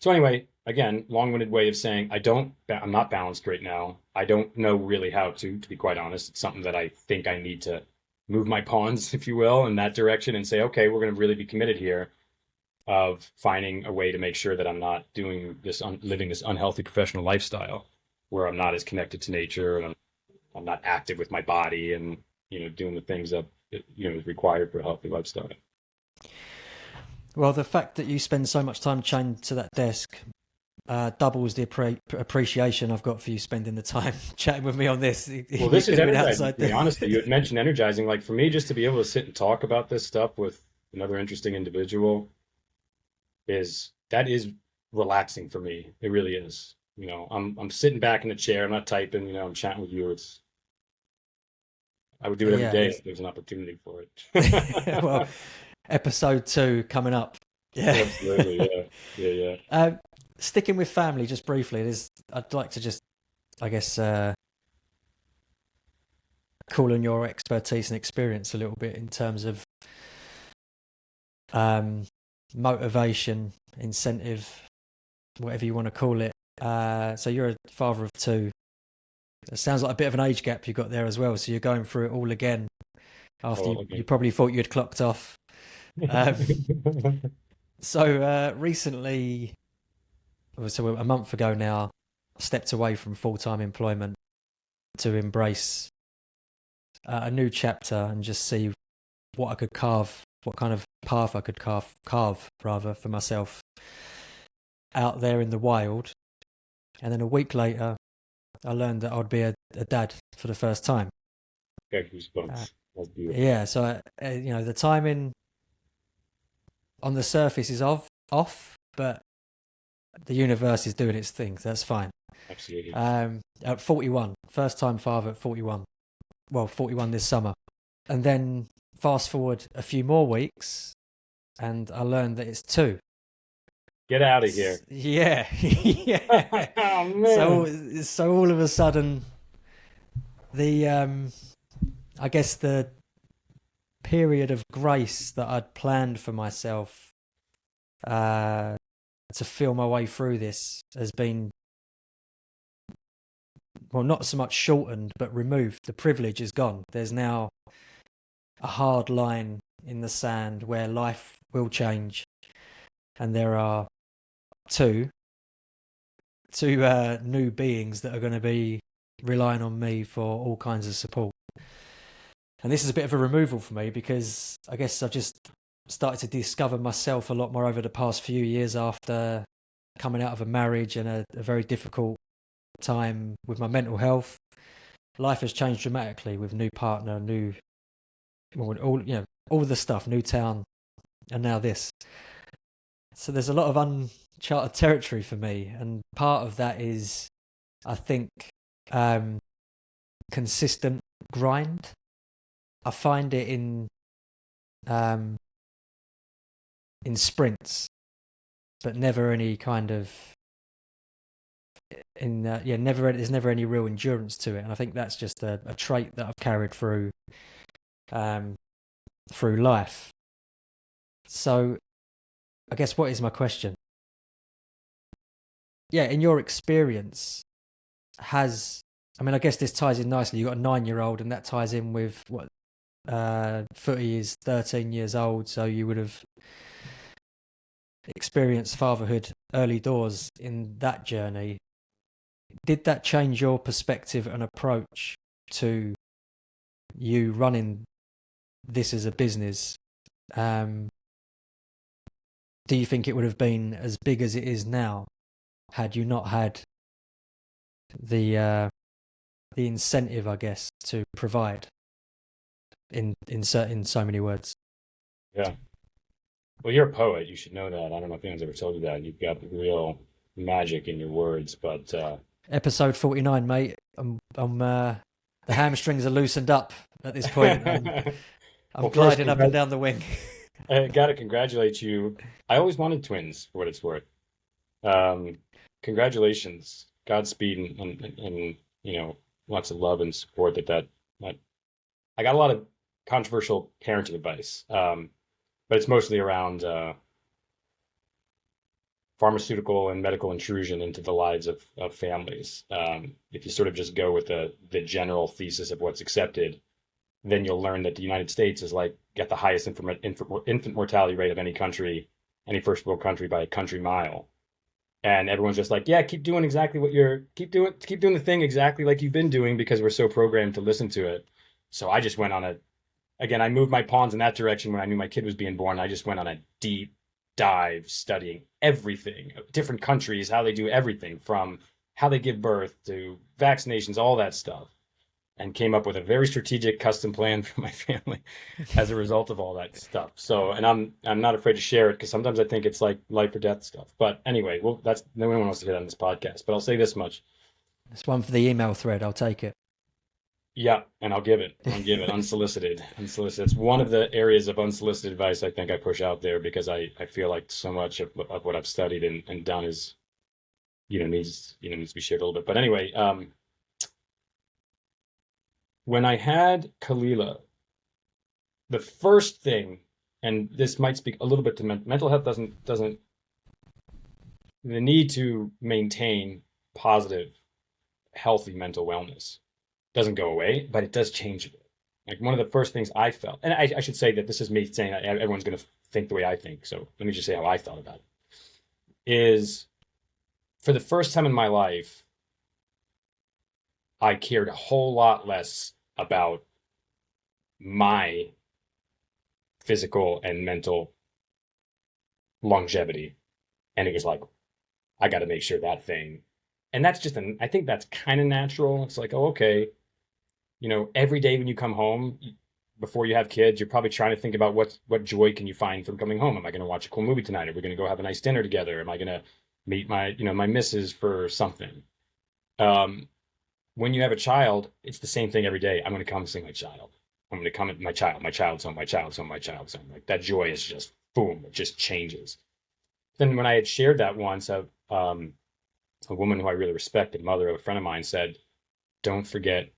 So anyway, again, long-winded way of saying I'm not balanced right now. I don't know really how to be quite honest. It's something that I think I need to move my pawns, if you will, in that direction and say, okay, we're going to really be committed here of finding a way to make sure that I'm not doing living this unhealthy professional lifestyle where I'm not as connected to nature and I'm not active with my body and doing the things that is required for a healthy lifestyle.
Well, the fact that you spend so much time chained to that desk doubles the appreciation I've got for you spending the time chatting with me on this.
Well,
You
this
could
is
have been
energizing
outside
to me,
there.
honestly. You had mentioned energizing. Like for me, just to be able to sit and talk about this stuff with another interesting individual that is relaxing for me. It really is. I'm sitting back in the chair. I'm not typing. I'm chatting with you. I would do it every
Yeah,
day
it's
if there's an opportunity for it.
well, episode 2 coming up. Yeah.
Absolutely, yeah, yeah, yeah.
um, Sticking with family, just briefly, I'd like to just, I guess, call on your expertise and experience a little bit in terms of um, motivation, incentive, whatever you want to call it. So you're a father of 2. It sounds like a bit of an age gap you got there as well. So you're going through it all again after
Oh,
you
okay.
probably thought you'd clocked off. Um, so recently, so a month ago now, I stepped away from full-time employment to embrace a new chapter and just see what I could carve, what kind of path I could carve rather for myself out there in the wild. And then a week later, I learned that I'd be a dad for the first time.
Got
Uh,
goosebumps. That's beautiful.
yeah, so the timing on the surface is off, but the universe is doing its thing. So that's fine.
Absolutely.
At 41, first time father at 41. Well, 41 this summer. And then fast forward a few more weeks, and I learned that it's two.
Get out of here.
Yeah, yeah.
Oh man.
So all of a sudden, the I guess the period of grace that I'd planned for myself to feel my way through this has been, well, not so much shortened, but removed. The privilege is gone. There's now a hard line in the sand where life will change, and there are two new beings that are going to be relying on me for all kinds of support. And this is a bit of a removal for me because I guess I've just started to discover myself a lot more over the past few years after coming out of a marriage and a very difficult time with my mental health. Life has changed dramatically with new partner, all the stuff, new town, and now this. So there's a lot of uncharted territory for me, and part of that is, I think, consistent grind. I find it in sprints, but never any kind of there's never any real endurance to it, and I think that's just a trait that I've carried through life. So I guess, what is my question? Yeah, in your experience, I guess this ties in nicely. You've got a 9-year-old, and that ties in with what Footy is 13 years old, so you would have experienced fatherhood early doors in that journey. Did that change your perspective and approach to you running this as a business? Do you think it would have been as big as it is now had you not had the incentive, I guess, to provide in so many words?
Yeah. Well, you're a poet. You should know that. I don't know if anyone's ever told you that. You've got real magic in your words, but
Episode 49, mate. The hamstrings are loosened up at this point. I'm
well, first,
gliding up and down the wing.
I gotta congratulate you. I always wanted twins, for what it's worth. Um, Congratulations, Godspeed, and lots of love and support. That I got a lot of controversial parenting advice, but it's mostly around pharmaceutical and medical intrusion into the lives of families. If you sort of just go with the general thesis of what's accepted, then you'll learn that the United States is like got the highest infant mortality rate of any country, any first world country by a country mile. And everyone's just like, yeah, keep doing keep doing the thing exactly like you've been doing because we're so programmed to listen to it. So I just went on again, I moved my pawns in that direction when I knew my kid was being born. I just went on a deep dive studying everything, different countries, how they do everything from how they give birth to vaccinations, all that stuff, and came up with a very strategic custom plan for my family as a result of all that stuff. So, and I'm not afraid to share it because sometimes I think it's like life or death stuff. But anyway, well, that's no one wants to hear that on this podcast. But I'll say this much:
It's one for the email thread. I'll take it.
yeah, and I'll give it unsolicited. Unsolicited. It's one of the areas of unsolicited advice I think I push out there because I feel like so much of what I've studied and done is, needs to be shared a little bit. But anyway, when I had Kalila, the first thing, and this might speak a little bit to mental health, doesn't the need to maintain positive healthy mental wellness. It doesn't go away, but it does change a bit. Like one of the first things I felt, and I should say that this is me saying that everyone's going to think the way I think. So let me just say how I thought about it. Is for the first time in my life, I cared a whole lot less about my physical and mental longevity. And it was like, I got to make sure that thing. And that's just, I think that's kind of natural. It's like, oh, okay. Every day when you come home, before you have kids, you're probably trying to think about what joy can you find from coming home? Am I going to watch a cool movie tonight? Are we going to go have a nice dinner together? Am I going to meet my missus for something? When you have a child, it's the same thing every day. I'm going to come see my child. I'm going to come at my child's home, my child's home, my child's home. Like that joy is just boom, it just changes. Then when I had shared that once, a woman who I really respected, mother of a friend of mine, said, "Don't forget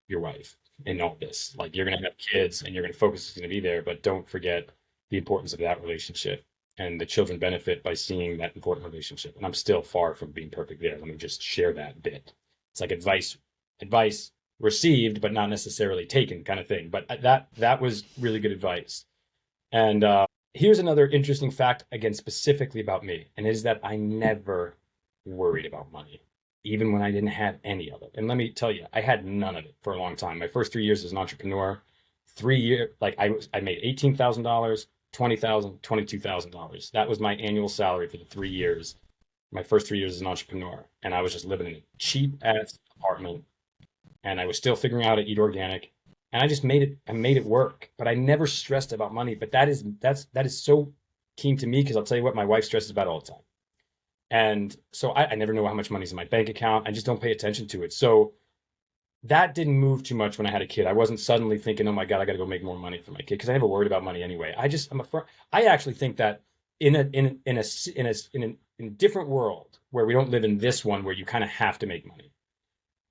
your wife in all this. Like you're going to have kids, and you're going to focus is going to be there, but don't forget the importance of that relationship, and the children benefit by seeing that important relationship." And I'm still far from being perfect there. Let me just share that bit. It's like advice received, but not necessarily taken kind of thing. But that was really good advice. And here's another interesting fact, again, specifically about me, and it is that I never worried about money, even when I didn't have any of it. And let me tell you, I had none of it for a long time. My first 3 years as an entrepreneur, 3 years, like I made $18,000, $20,000, $22,000. That was my annual salary for the 3 years, my first 3 years as an entrepreneur. And I was just living in a cheap ass apartment, and I was still figuring out how to eat organic. And I just made it work. But I never stressed about money. But that is so keen to me, because I'll tell you what, my wife stresses about all the time. And so I never know how much money's in my bank account. I just don't pay attention to it. So that didn't move too much when I had a kid. I wasn't suddenly thinking, oh my God, I got to go make more money for my kid, because I never worried about money anyway. I actually think that in a different world where we don't live in this one where you kind of have to make money,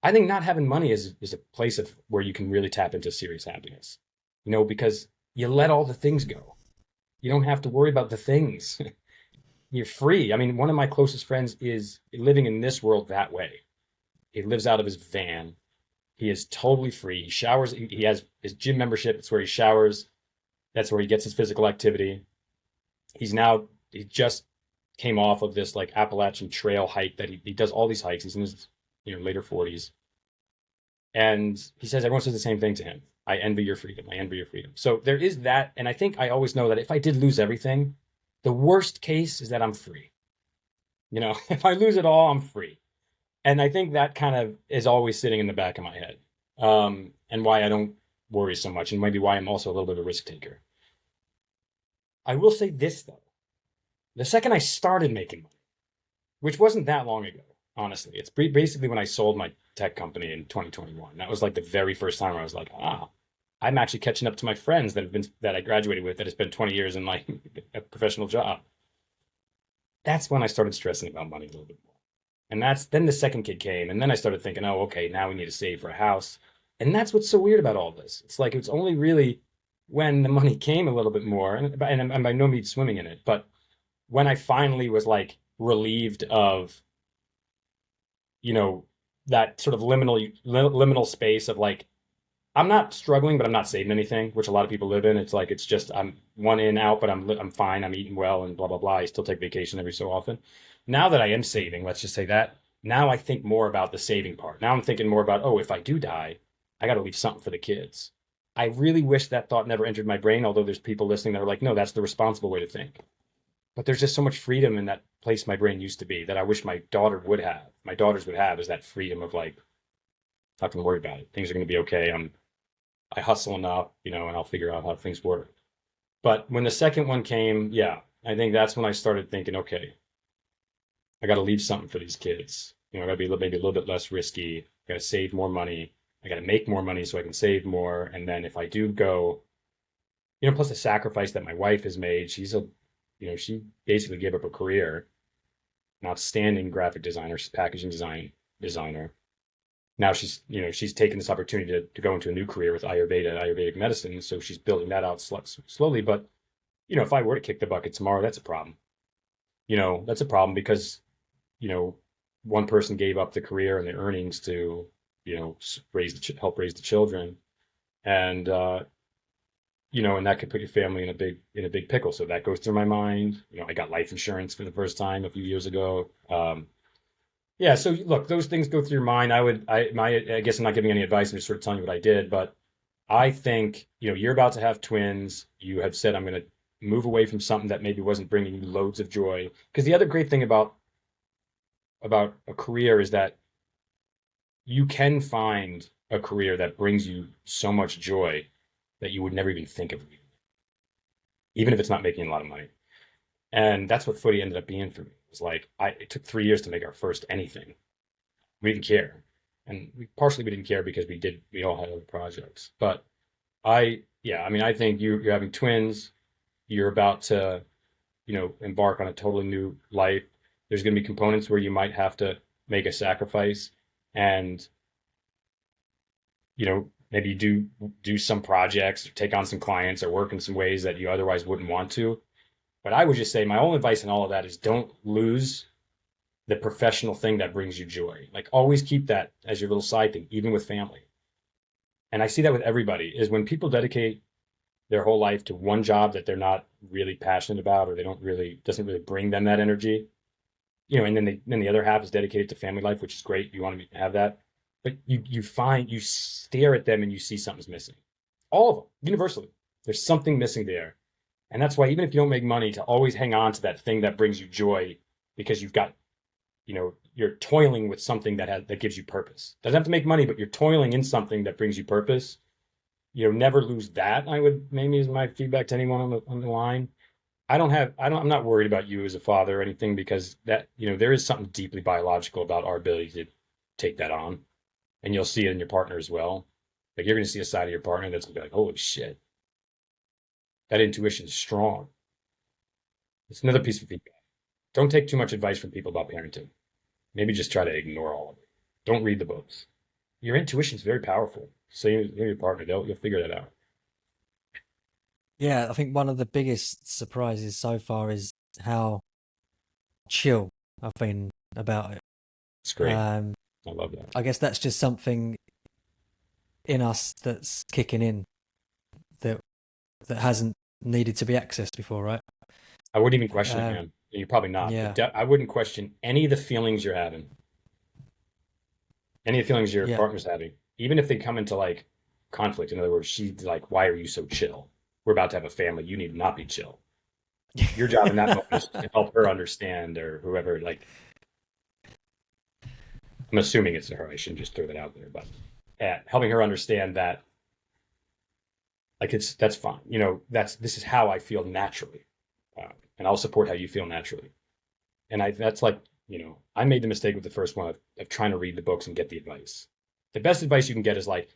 I think not having money is a place of where you can really tap into serious happiness, because you let all the things go. You don't have to worry about the things. You're free. I mean, one of my closest friends is living in this world that way. He lives out of his van. He is totally free. He showers. He has his gym membership. It's where he showers. That's where he gets his physical activity. He just came off of this like Appalachian Trail hike that he does all these hikes. He's in his later 40s. And he says, everyone says the same thing to him. I envy your freedom. I envy your freedom. So there is that. And I think I always know that if I did lose everything, the worst case is that I'm free. If I lose it all, I'm free. And I think that kind of is always sitting in the back of my head. And why I don't worry so much, and maybe why I'm also a little bit of a risk taker. I will say this, though. The second I started making money, which wasn't that long ago, honestly, it's basically when I sold my tech company in 2021. That was like the very first time where I was like, I'm actually catching up to my friends that I graduated with that has been 20 years in like a professional job. That's when I started stressing about money a little bit more. And then the second kid came, and then I started thinking, oh, okay, now we need to save for a house. And that's what's so weird about all this. It's like, it's only really when the money came a little bit more, and I'm by no means swimming in it, but when I finally was like relieved of, that sort of liminal space of like, I'm not struggling, but I'm not saving anything, which a lot of people live in. It's like, it's just, I'm one in, out, but I'm fine. I'm eating well and blah, blah, blah. I still take vacation every so often. Now that I am saving, let's just say that, now I think more about the saving part. Now I'm thinking more about, oh, if I do die, I got to leave something for the kids. I really wish that thought never entered my brain, although there's people listening that are like, no, that's the responsible way to think. But there's just so much freedom in that place my brain used to be that I wish my daughters would have, is that freedom of like, not going to worry about it. Things are going to be okay. I hustle enough, and I'll figure out how things work. But when the second one came, yeah, I think that's when I started thinking, okay, I got to leave something for these kids. I got to be maybe a little bit less risky. I got to save more money. I got to make more money so I can save more. And then if I do go, plus the sacrifice that my wife has made, she basically gave up a career, an outstanding graphic designer. She's packaging designer. Now she's taken this opportunity to go into a new career with Ayurvedic medicine. So she's building that out slowly. But, if I were to kick the bucket tomorrow, that's a problem. That's a problem because, one person gave up the career and the earnings to, help raise the children, and and that could put your family in a big pickle. So that goes through my mind. I got life insurance for the first time a few years ago. Yeah. So look, those things go through your mind. I guess I'm not giving any advice. I'm just sort of telling you what I did, but I think, you're about to have twins. You have said, I'm going to move away from something that maybe wasn't bringing you loads of joy. Because the other great thing about a career is that you can find a career that brings you so much joy that you would never even think of, even if it's not making a lot of money. And that's what footy ended up being for me. It was like, it took 3 years to make our first anything. We didn't care. And partially we didn't care because we all had other projects. But I think you're having twins. You're about to, embark on a totally new life. There's going to be components where you might have to make a sacrifice, and maybe do some projects, or take on some clients, or work in some ways that you otherwise wouldn't want to. But I would just say my only advice in all of that is don't lose the professional thing that brings you joy. Like, always keep that as your little side thing, even with family. And I see that with everybody, is when people dedicate their whole life to one job that they're not really passionate about, or doesn't really bring them that energy, and then the other half is dedicated to family life, which is great. You want to have that, but you stare at them and you see something's missing. All of them, universally, there's something missing there. And that's why, even if you don't make money, to always hang on to that thing that brings you joy, because you're toiling with something that gives you purpose. Doesn't have to make money, but you're toiling in something that brings you purpose. Never lose that. Maybe is my feedback to anyone on the line. I'm not worried about you as a father or anything, because that, there is something deeply biological about our ability to take that on. And you'll see it in your partner as well. Like, you're going to see a side of your partner that's going to be like, holy shit, that intuition is strong. It's another piece of feedback. Don't take too much advice from people about parenting. Maybe just try to ignore all of it. Don't read the books. Your intuition is very powerful. So your partner, you'll figure that out.
Yeah, I think one of the biggest surprises so far is how chill I've been about it.
It's great. I love that.
I guess that's just something in us that's kicking in that hasn't needed to be accessed before, right?
I wouldn't even question it, man. You're probably not.
Yeah.
I wouldn't question any of the feelings you're having, any of the feelings your partner's having, even if they come into like conflict. In other words, she's like, "Why are you so chill? We're about to have a family. You need to not be chill." Your job in that moment is to help her understand, or whoever. Like, I'm assuming it's her. I shouldn't just throw that out there, but helping her understand that, like, that's fine. This is how I feel naturally, and I'll support how you feel naturally. And that's like, I made the mistake with the first one of trying to read the books and get the advice. The best advice you can get is like,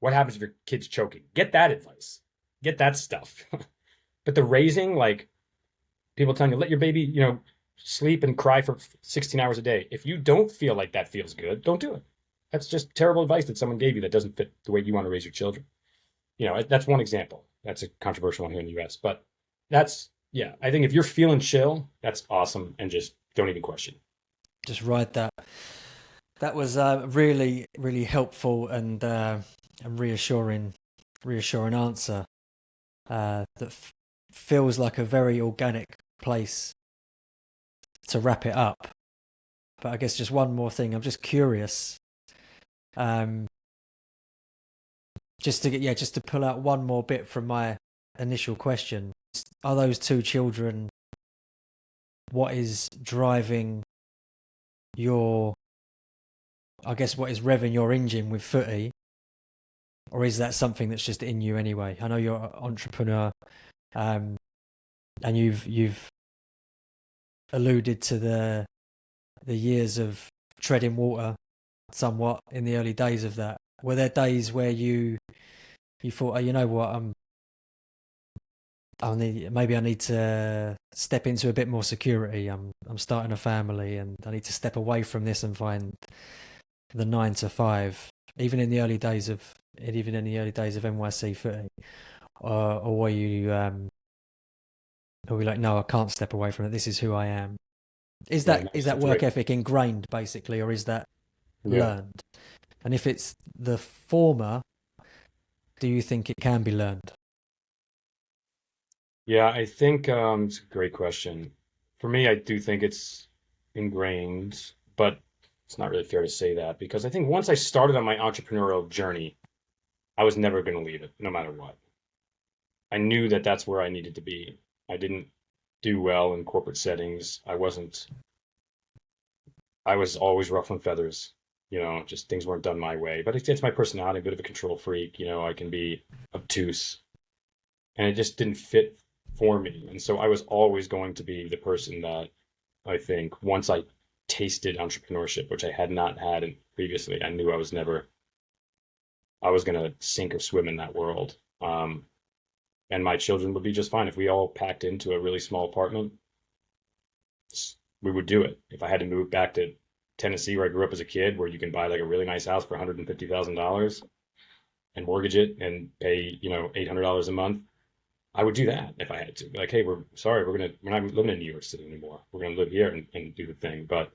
what happens if your kid's choking? Get that advice. Get that stuff. But the raising, like, people telling you, let your baby, sleep and cry for 16 hours a day. If you don't feel like that feels good, don't do it. That's just terrible advice that someone gave you that doesn't fit the way you want to raise your children. That's one example. That's a controversial one here in the US. But I think if you're feeling chill, that's awesome. And just don't even question.
Just ride that. That was really, really helpful and reassuring answer that feels like a very organic place to wrap it up. But I guess just one more thing. I'm just curious. Just to pull out one more bit from my initial question. Are those two children what is driving what is revving your engine with footy? Or is that something that's just in you anyway? I know you're an entrepreneur, and you've alluded to the years of treading water somewhat in the early days of that. Were there days where you thought, oh, you know what, I need to step into a bit more security. I'm starting a family, and I need to step away from this and find the 9 to 5. Even in the early days of NYC Footy, or were you? Are we like, no, I can't step away from it. This is who I am. Is
Yeah,
that
nice
work
situation.
ethic ingrained basically, or is that
Yeah.
learned? And if it's the former, do you think it can be learned?
Yeah, I think it's a great question. For me, I do think it's ingrained, but it's not really fair to say that because I think once I started on my entrepreneurial journey, I was never going to leave it, no matter what. I knew that that's where I needed to be. I didn't do well in corporate settings. I was always rough on feathers, just things weren't done my way. But it's my personality, a bit of a control freak. I can be obtuse, and it just didn't fit for me. And so I was always going to be the person that I think once I tasted entrepreneurship, which I had not had previously, I knew I was going to sink or swim in that world. And my children would be just fine if we all packed into a really small apartment. We would do it. If I had to move back to Tennessee, where I grew up as a kid, where you can buy like a really nice house for $150,000 and mortgage it and pay, $800 a month, I would do that if I had to. Be like, hey, we're sorry, we're not living in New York City anymore. We're gonna live here and do the thing. But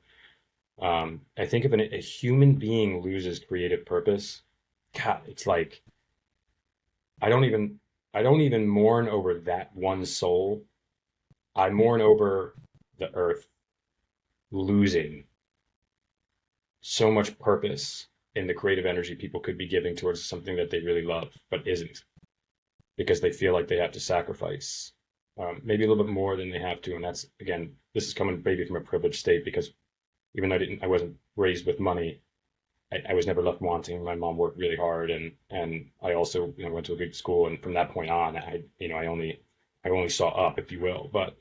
I think if a human being loses creative purpose, God, it's like I don't even I don't even mourn over that one soul. I mourn over the earth losing so much purpose in the creative energy people could be giving towards something that they really love, but isn't because they feel like they have to sacrifice maybe a little bit more than they have to. And that's, again, this is coming maybe from a privileged state because even though I wasn't raised with money, I was never left wanting. My mom worked really hard, and I also went to a good school, and from that point on, I only saw up, if you will. But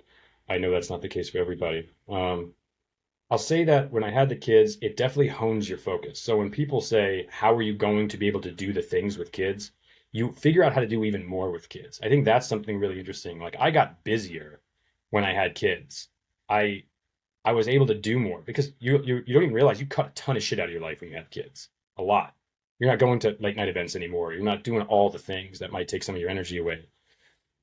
I know that's not the case for everybody. I'll say that when I had the kids, it definitely hones your focus. So when people say, "How are you going to be able to do the things with kids?" You figure out how to do even more with kids. I think that's something really interesting. Like I got busier when I had kids. I I was able to do more because you don't even realize you cut a ton of shit out of your life when you have kids. A lot. You're not going to late night events anymore. You're not doing all the things that might take some of your energy away.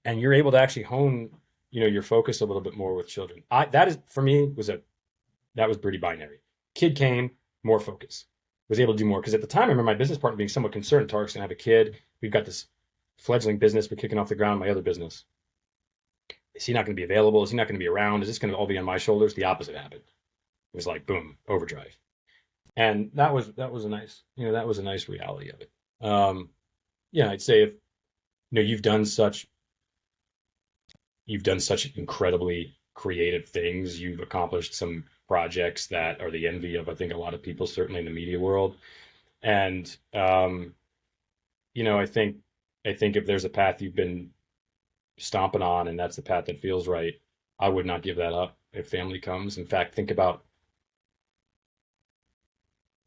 And you're able to actually hone, your focus a little bit more with children. I that is for me was a that was pretty binary. Kid came, more focus. Was able to do more. Because at the time I remember my business partner being somewhat concerned. Tarek's gonna have a kid. We've got this fledgling business. We're kicking off the ground my other business. Is he not going to be available? Is he not going to be around? Is this going to all be on my shoulders? The opposite happened. It was like boom, overdrive. And that was a nice, that was a nice reality of it. Yeah, I'd say if you've done such incredibly creative things, you've accomplished some projects that are the envy of I think a lot of people, certainly in the media world. And I think if there's a path you've been stomping on and that's the path that feels right, I would not give that up if family comes. In fact, think about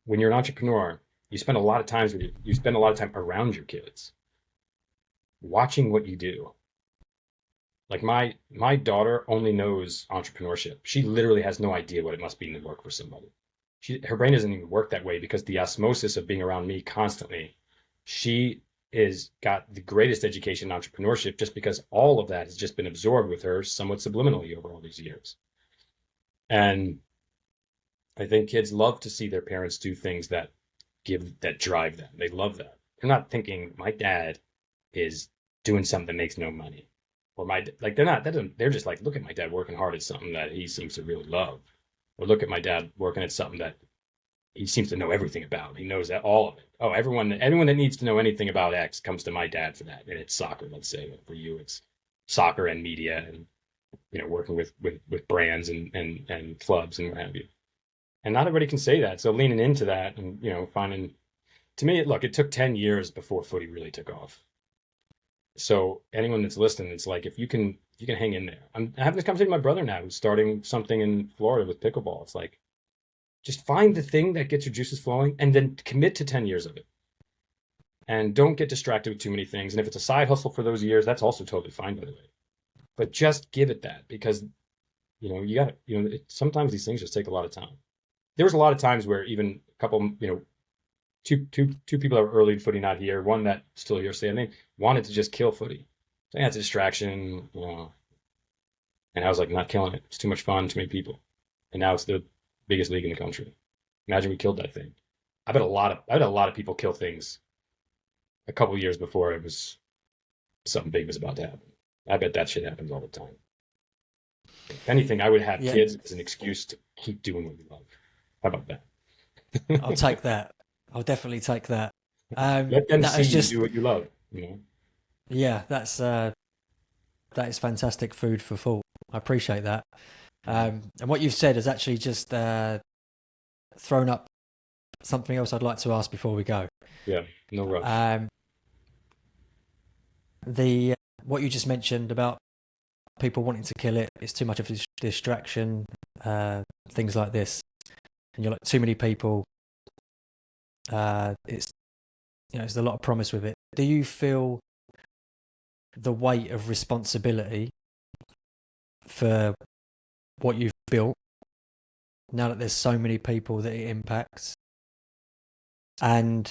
when you're an entrepreneur, you spend a lot of time around your kids, watching what you do. Like my daughter only knows entrepreneurship. She literally has no idea what it must be to work for somebody. Her brain doesn't even work that way because the osmosis of being around me constantly, she is got the greatest education in entrepreneurship just because all of that has just been absorbed with her somewhat subliminally over all these years. And I think kids love to see their parents do things that drive them. They love that. They're not thinking my dad is doing something that makes no money, or they're not. They're just like look at my dad working hard at something that he seems to really love, or look at my dad working at something that he seems to know everything about. He knows that all of it. Oh, everyone that needs to know anything about X comes to my dad for that, and it's soccer. Let's say for you, it's soccer and media, and working with brands and clubs and what have you. And not everybody can say that. So leaning into that and finding to me, look, it took 10 years before footy really took off. So anyone that's listening, it's like if you can hang in there. I'm having this conversation with my brother now, who's starting something in Florida with pickleball. It's like just find the thing that gets your juices flowing and then commit to 10 years of it. And don't get distracted with too many things. And if it's a side hustle for those years, that's also totally fine, by the way. But just give it that because you got to, sometimes these things just take a lot of time. There was a lot of times where even a couple, two people that were early in footy not here, one that still here standing, wanted to just kill footy. So yeah, it's a distraction, and I was like, not killing it. It's too much fun, too many people. and now it's the biggest league in the country. Imagine we killed that thing. I bet a lot of people kill things a couple of years before it was something big was about to happen. I bet that shit happens all the time. If anything, I would have
Yeah,
kids as an excuse to keep doing what we love. How about that?
I'll take that. I'll definitely take that.
Let them
That
see
is
you do
just
what you love. You know.
yeah. That is fantastic food for thought. I appreciate that. And what you've said has actually just thrown up something else I'd like to ask before we go.
Yeah. No rush.
Um, the what you just mentioned about people wanting to kill it, it's too much of a distraction, things like this, and you're like too many people. It's there's a lot of promise with it. Do you feel the weight of responsibility for what you've built now that there's so many people that it impacts, and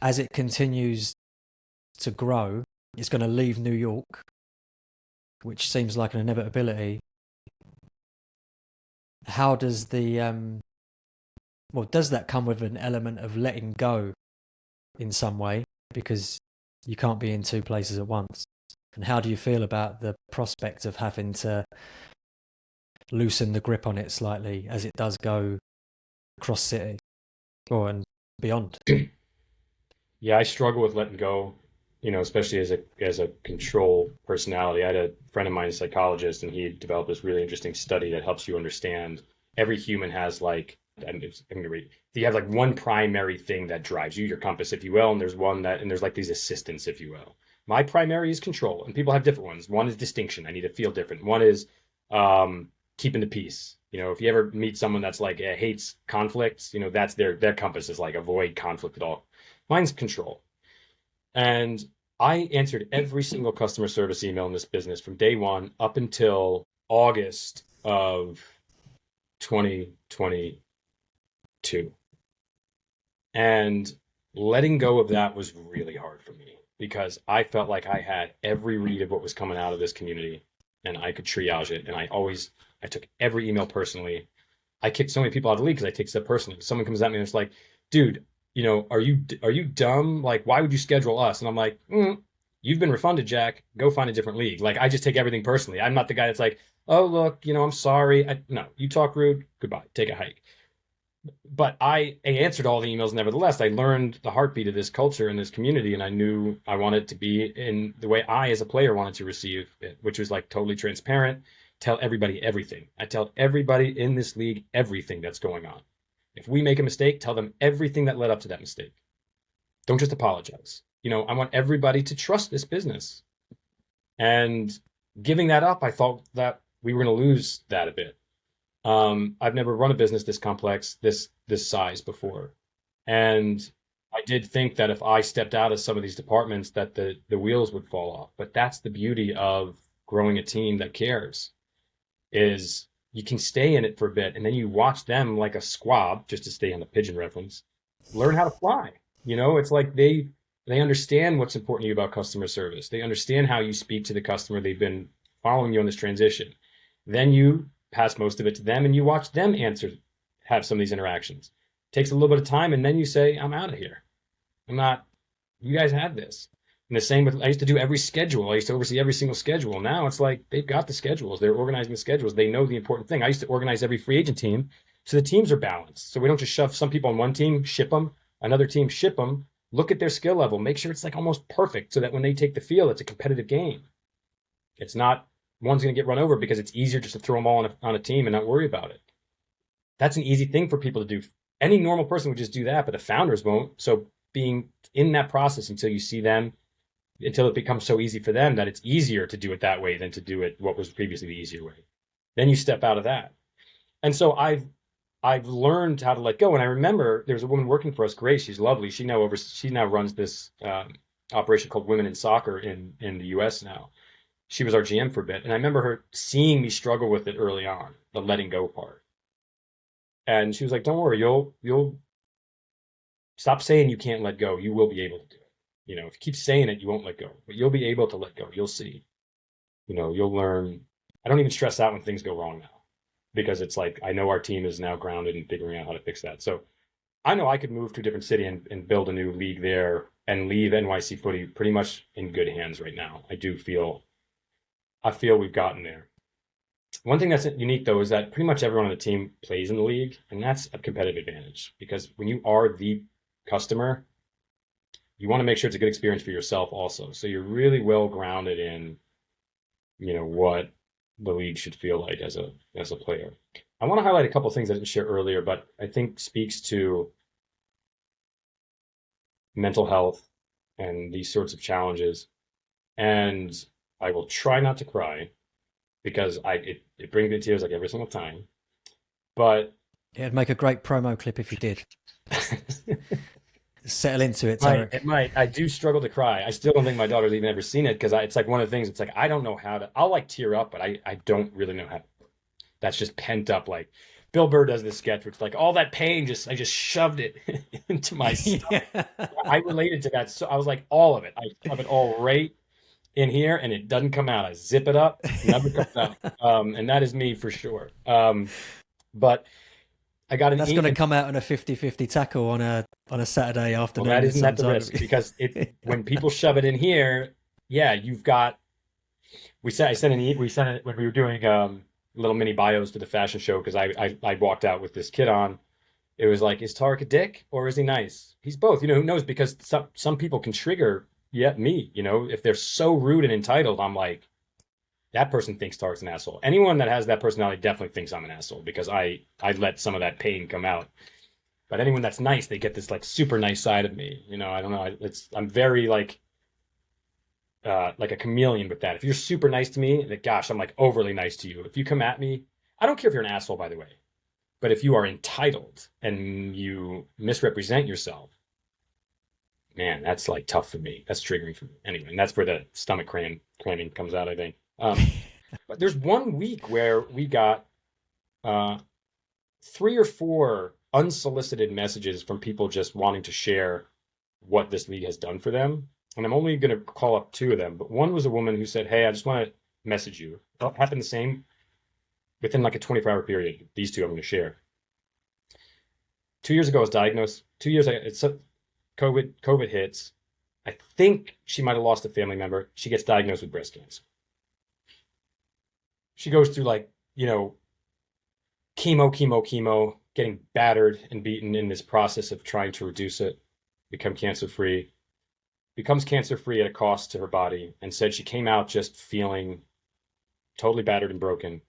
as it continues to grow, it's going to leave New York, which seems like an inevitability. How does does that come with an element of letting go in some way, because you can't be in two places at once? And how do you feel about the prospect of having to loosen the grip on it slightly as it does go cross city or and beyond?
Yeah, I struggle with letting go, especially as a control personality. I had a friend of mine, a psychologist, and he developed this really interesting study that helps you understand every human has like I'm gonna read. You have like one primary thing that drives you, your compass, if you will, and there's like these assistants, if you will. My primary is control, and people have different ones. One is distinction. I need to feel different. One is keeping the peace. If you ever meet someone that's like hates conflicts, that's their compass is like avoid conflict at all. Mine's control. And I answered every single customer service email in this business from day one up until August of 2022. And letting go of that was really hard for me because I felt like I had every read of what was coming out of this community and I could triage it. And I took every email personally. I kicked so many people out of the league because I take stuff personally. Someone comes at me and it's like, dude, are you dumb? Like, why would you schedule us? And I'm like, you've been refunded, Jack. Go find a different league. Like, I just take everything personally. I'm not the guy that's like, oh, look, I'm sorry. No, you talk rude. Goodbye. Take a hike. But I answered all the emails nevertheless. I learned the heartbeat of this culture and this community, and I knew I wanted to be in the way I, as a player, wanted to receive it, which was like totally transparent. Tell everybody everything. I tell everybody in this league everything that's going on. If we make a mistake, tell them everything that led up to that mistake. Don't just apologize. I want everybody to trust this business. And giving that up, I thought that we were going to lose that a bit. I've never run a business this complex, this size before. And I did think that if I stepped out of some of these departments that the wheels would fall off. But that's the beauty of growing a team that cares, is you can stay in it for a bit and then you watch them like a squab, just to stay on the pigeon reference, learn how to fly. It's like they understand what's important to you about customer service. They understand how you speak to the customer. They've been following you on this transition. Then you pass most of it to them and you watch them have some of these interactions. It takes a little bit of time and then you say, I'm out of here. You guys have this. And the same with, I used to do every schedule. I used to oversee every single schedule. Now it's like they've got the schedules. They're organizing the schedules. They know the important thing. I used to organize every free agent team so the teams are balanced. So we don't just shove some people on one team, ship them, another team, ship them, look at their skill level, make sure it's like almost perfect so that when they take the field, it's a competitive game. It's not one's going to get run over because it's easier just to throw them all on a team and not worry about it. That's an easy thing for people to do. Any normal person would just do that, but the founders won't. So being in that process until you see them, until it becomes so easy for them that it's easier to do it that way than to do it what was previously the easier way. Then you step out of that. And so I've learned how to let go. And I remember there was a woman working for us, Grace. She's lovely. She now runs this operation called Women in Soccer in the US now. She was our GM for a bit. And I remember her seeing me struggle with it early on, the letting go part. And she was like, don't worry, you'll stop saying you can't let go. You will be able to do it. If you keep saying it, you won't let go, but you'll be able to let go. You'll see. You'll learn. I don't even stress out when things go wrong now. because it's like I know our team is now grounded in figuring out how to fix that. So I know I could move to a different city and build a new league there and leave NYC Footy pretty much in good hands right now. I feel we've gotten there. One thing that's unique though is that pretty much everyone on the team plays in the league, and that's a competitive advantage because when you are the customer, you want to make sure it's a good experience for yourself also. So you're really well grounded in, what the league should feel like as a player. I want to highlight a couple of things I didn't share earlier, but I think speaks to mental health and these sorts of challenges. And I will try not to cry because it brings me to tears like every single time. But
Yeah, it'd make a great promo clip if you did. Settle into it,
Tarek.
Tarek.
It might. I do struggle to cry. I still don't think my daughter's even ever seen it because it's like one of the things. It's like I don't know how to. I'll like tear up, but I don't really know how. That's just pent up. Like Bill Burr does this sketch, which like all that pain I just shoved it into my stomach.
Yeah.
I related to that. So I was like all of it. I shove it all right in here, and it doesn't come out. I zip it up, never comes out. And that is me for sure. But I got an
That's going to come out in a 50-50 tackle on a Saturday afternoon.
Well, that isn't at the risk because when people shove it in here, yeah, you've got. We sent it when we were doing little mini bios for the fashion show because I walked out with this kid on. It was like, is Tarek a dick or is he nice? He's both. Who knows? Because some people can trigger me. If they're so rude and entitled, I'm like, that person thinks Tarek's an asshole. Anyone that has that personality definitely thinks I'm an asshole because I let some of that pain come out. But anyone that's nice, they get this like super nice side of me. I don't know. I'm very like a chameleon with that. If you're super nice to me, gosh, I'm like overly nice to you. If you come at me, I don't care if you're an asshole, by the way. But if you are entitled and you misrepresent yourself, man, that's like tough for me. That's triggering for me. Anyway, and that's where the stomach cramming comes out, I think. But there's 1 week where we got 3 or 4 unsolicited messages from people just wanting to share what this league has done for them. And I'm only going to call up 2 of them. But one was a woman who said, hey, I just want to message you. It happened the same within like a 24-hour period. These 2 I'm going to share. 2 years ago, I was diagnosed. 2 years, COVID hits. I think she might have lost a family member. She gets diagnosed with breast cancer. She goes through chemo, getting battered and beaten in this process of trying to reduce it, become cancer-free, becomes cancer-free at a cost to her body, and said she came out just feeling totally battered and broken,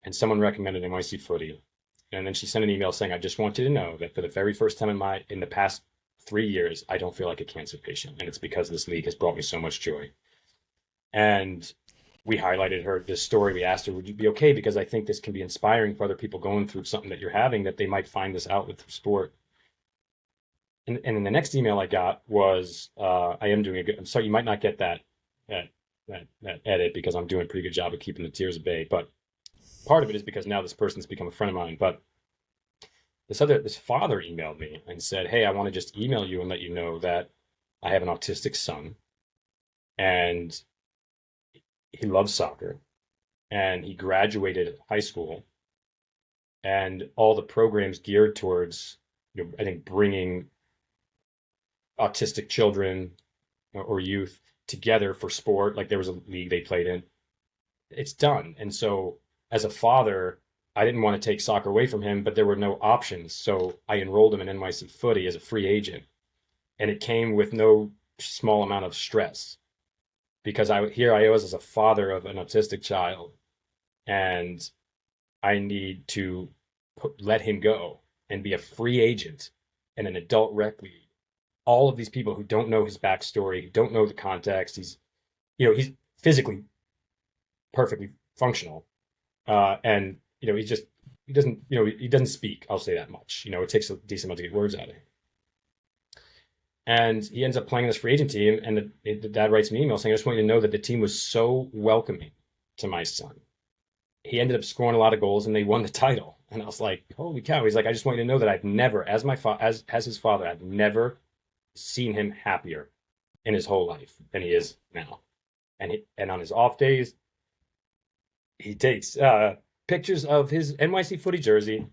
and someone recommended NYC Footy. And then she sent an email saying, I just want you to know that for the very first time in the past 3 years, I don't feel like a cancer patient, and it's because this league has brought me so much joy. And we highlighted this story. We asked her, would you be okay? Because I think this can be inspiring for other people going through something that you're having, that they might find this outlet through sport. And then the next email I got was, I am doing I'm sorry, you might not get that edit because I'm doing a pretty good job of keeping the tears at bay. But part of it is because now this person's become a friend of mine. But this father emailed me and said, hey, I want to just email you and let you know that I have an autistic son. And he loves soccer, and he graduated high school, and all the programs geared towards, I think, bringing autistic children or youth together for sport. Like there was a league they played in. It's done. And so as a father, I didn't want to take soccer away from him, but there were no options. So I enrolled him in NYC Footy as a free agent, and it came with no small amount of stress. Because I was as a father of an autistic child, and I need to let him go and be a free agent in an adult rec league. All of these people who don't know his backstory, who don't know the context, he's physically perfectly functional, and he doesn't speak. I'll say that much. It takes a decent amount to get words out of him. And he ends up playing this free agent team, and the dad writes me an email saying, I just want you to know that the team was so welcoming to my son. He ended up scoring a lot of goals, and they won the title. And I was like, holy cow. He's like, I just want you to know that I've never, as his father, I've never seen him happier in his whole life than he is now. And on his off days, he takes pictures of his NYC Footy jersey,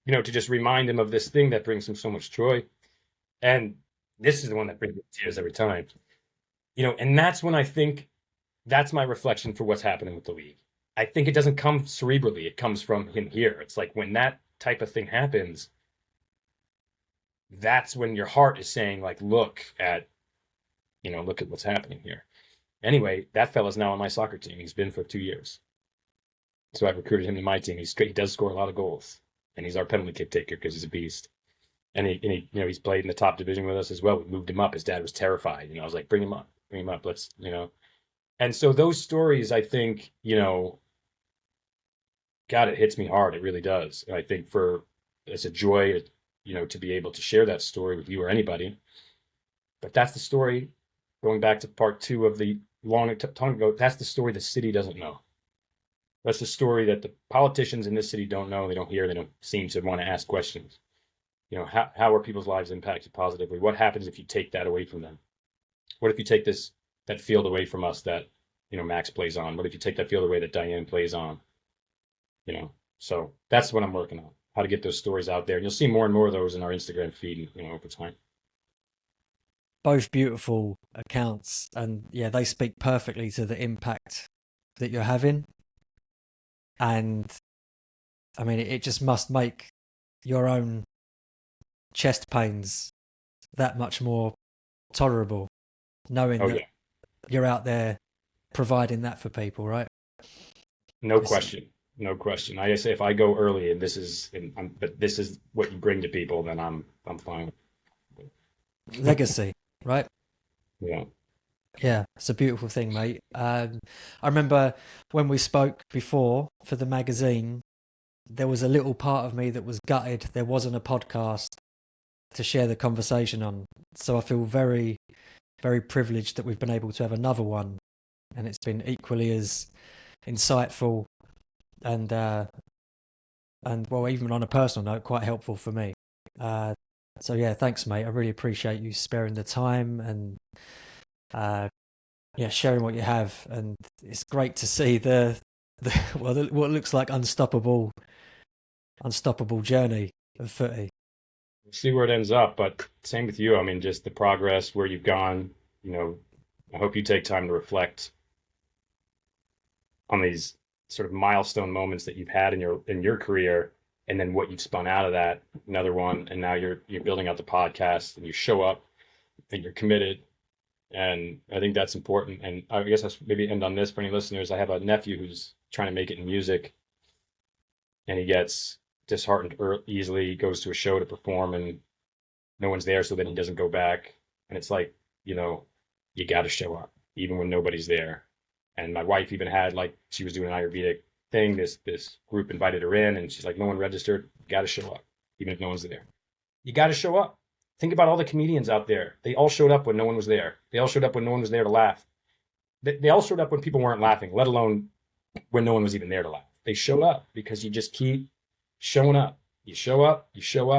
to just remind him of this thing that brings him so much joy. And this is the one that brings me tears every time. And that's when I think that's my reflection for what's happening with the league. I think it doesn't come cerebrally. It comes from him here. It's like when that type of thing happens, that's when your heart is saying, like, look at what's happening here. Anyway, that fella's now on my soccer team. He's been for 2 years. So I've recruited him to my team. He does score a lot of goals, and he's our penalty kick taker because he's a beast. And he's played in the top division with us as well. We moved him up. His dad was terrified. I was like, bring him up. Let's. And so those stories, I think, God, it hits me hard. It really does. And I think it's a joy, to be able to share that story with you or anybody. But that's the story. Going back to part 2 of the long time ago, that's the story the city doesn't know. That's the story that the politicians in this city don't know. They don't hear. They don't seem to want to ask questions. How are people's lives impacted positively? What happens if you take that away from them? What if you take that field away from us that, Max plays on? What if you take that field away that Diane plays on? So that's what I'm working on, how to get those stories out there. And you'll see more and more of those in our Instagram feed, over time.
Both beautiful accounts, and yeah, they speak perfectly to the impact that you're having. And I mean, it just must make your own chest pains that much more tolerable, knowing that you're out there providing that for people, right?
No question. I say if I go early and this is what you bring to people, then I'm fine.
Legacy, right?
Yeah.
Yeah, it's a beautiful thing, mate. I remember when we spoke before for the magazine, there was a little part of me that was gutted there wasn't a podcast to share the conversation on. So I feel very, very privileged that we've been able to have another one, and it's been equally as insightful and well, even on a personal note, quite helpful for me. So yeah, thanks, mate. I really appreciate you sparing the time and sharing what you have. And it's great to see what looks like unstoppable journey of footy.
We'll see where it ends up, but same with you. I mean, just the progress, where you've gone. I hope you take time to reflect on these sort of milestone moments that you've had in your career, and then what you've spun out of that. Another one, and now you're building out the podcast, and you show up, and you're committed, and I think that's important. And I guess I'll maybe end on this for any listeners. I have a nephew who's trying to make it in music, and he gets disheartened easily. He goes to a show to perform, and no one's there, so then he doesn't go back. And it's like, you got to show up even when nobody's there. And my wife even had, like, she was doing an Ayurvedic thing. This group invited her in, and she's like, no one registered. You got to show up, even if no one's there. You got to show up. Think about all the comedians out there. They all showed up when no one was there. They all showed up when no one was there to laugh. They all showed up when people weren't laughing, let alone when no one was even there to laugh. They showed up because you just keep showing up. You show up.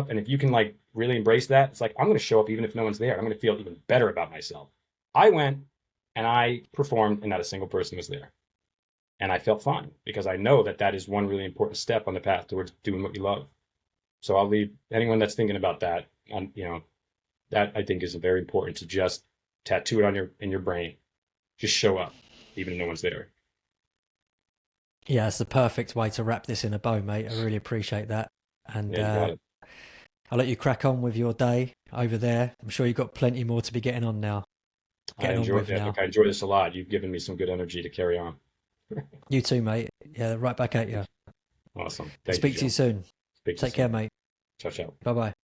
And if you can, like, really embrace that, it's like, I'm going to show up even if no one's there. I'm going to feel even better about myself. I went and I performed, and not a single person was there. And I felt fine because I know that is one really important step on the path towards doing what you love. So I'll leave anyone that's thinking about that, that I think is very important to just tattoo it in your brain. Just show up, even if no one's there.
Yeah, it's the perfect way to wrap this in a bow, mate. I really appreciate that. And I'll let you crack on with your day over there. I'm sure you've got plenty more to be getting on now.
I enjoy this a lot. You've given me some good energy to carry on.
You too, mate. Yeah, right back at you.
Awesome.
Speak to you soon. Take care, mate.
Ciao, ciao.
Bye-bye.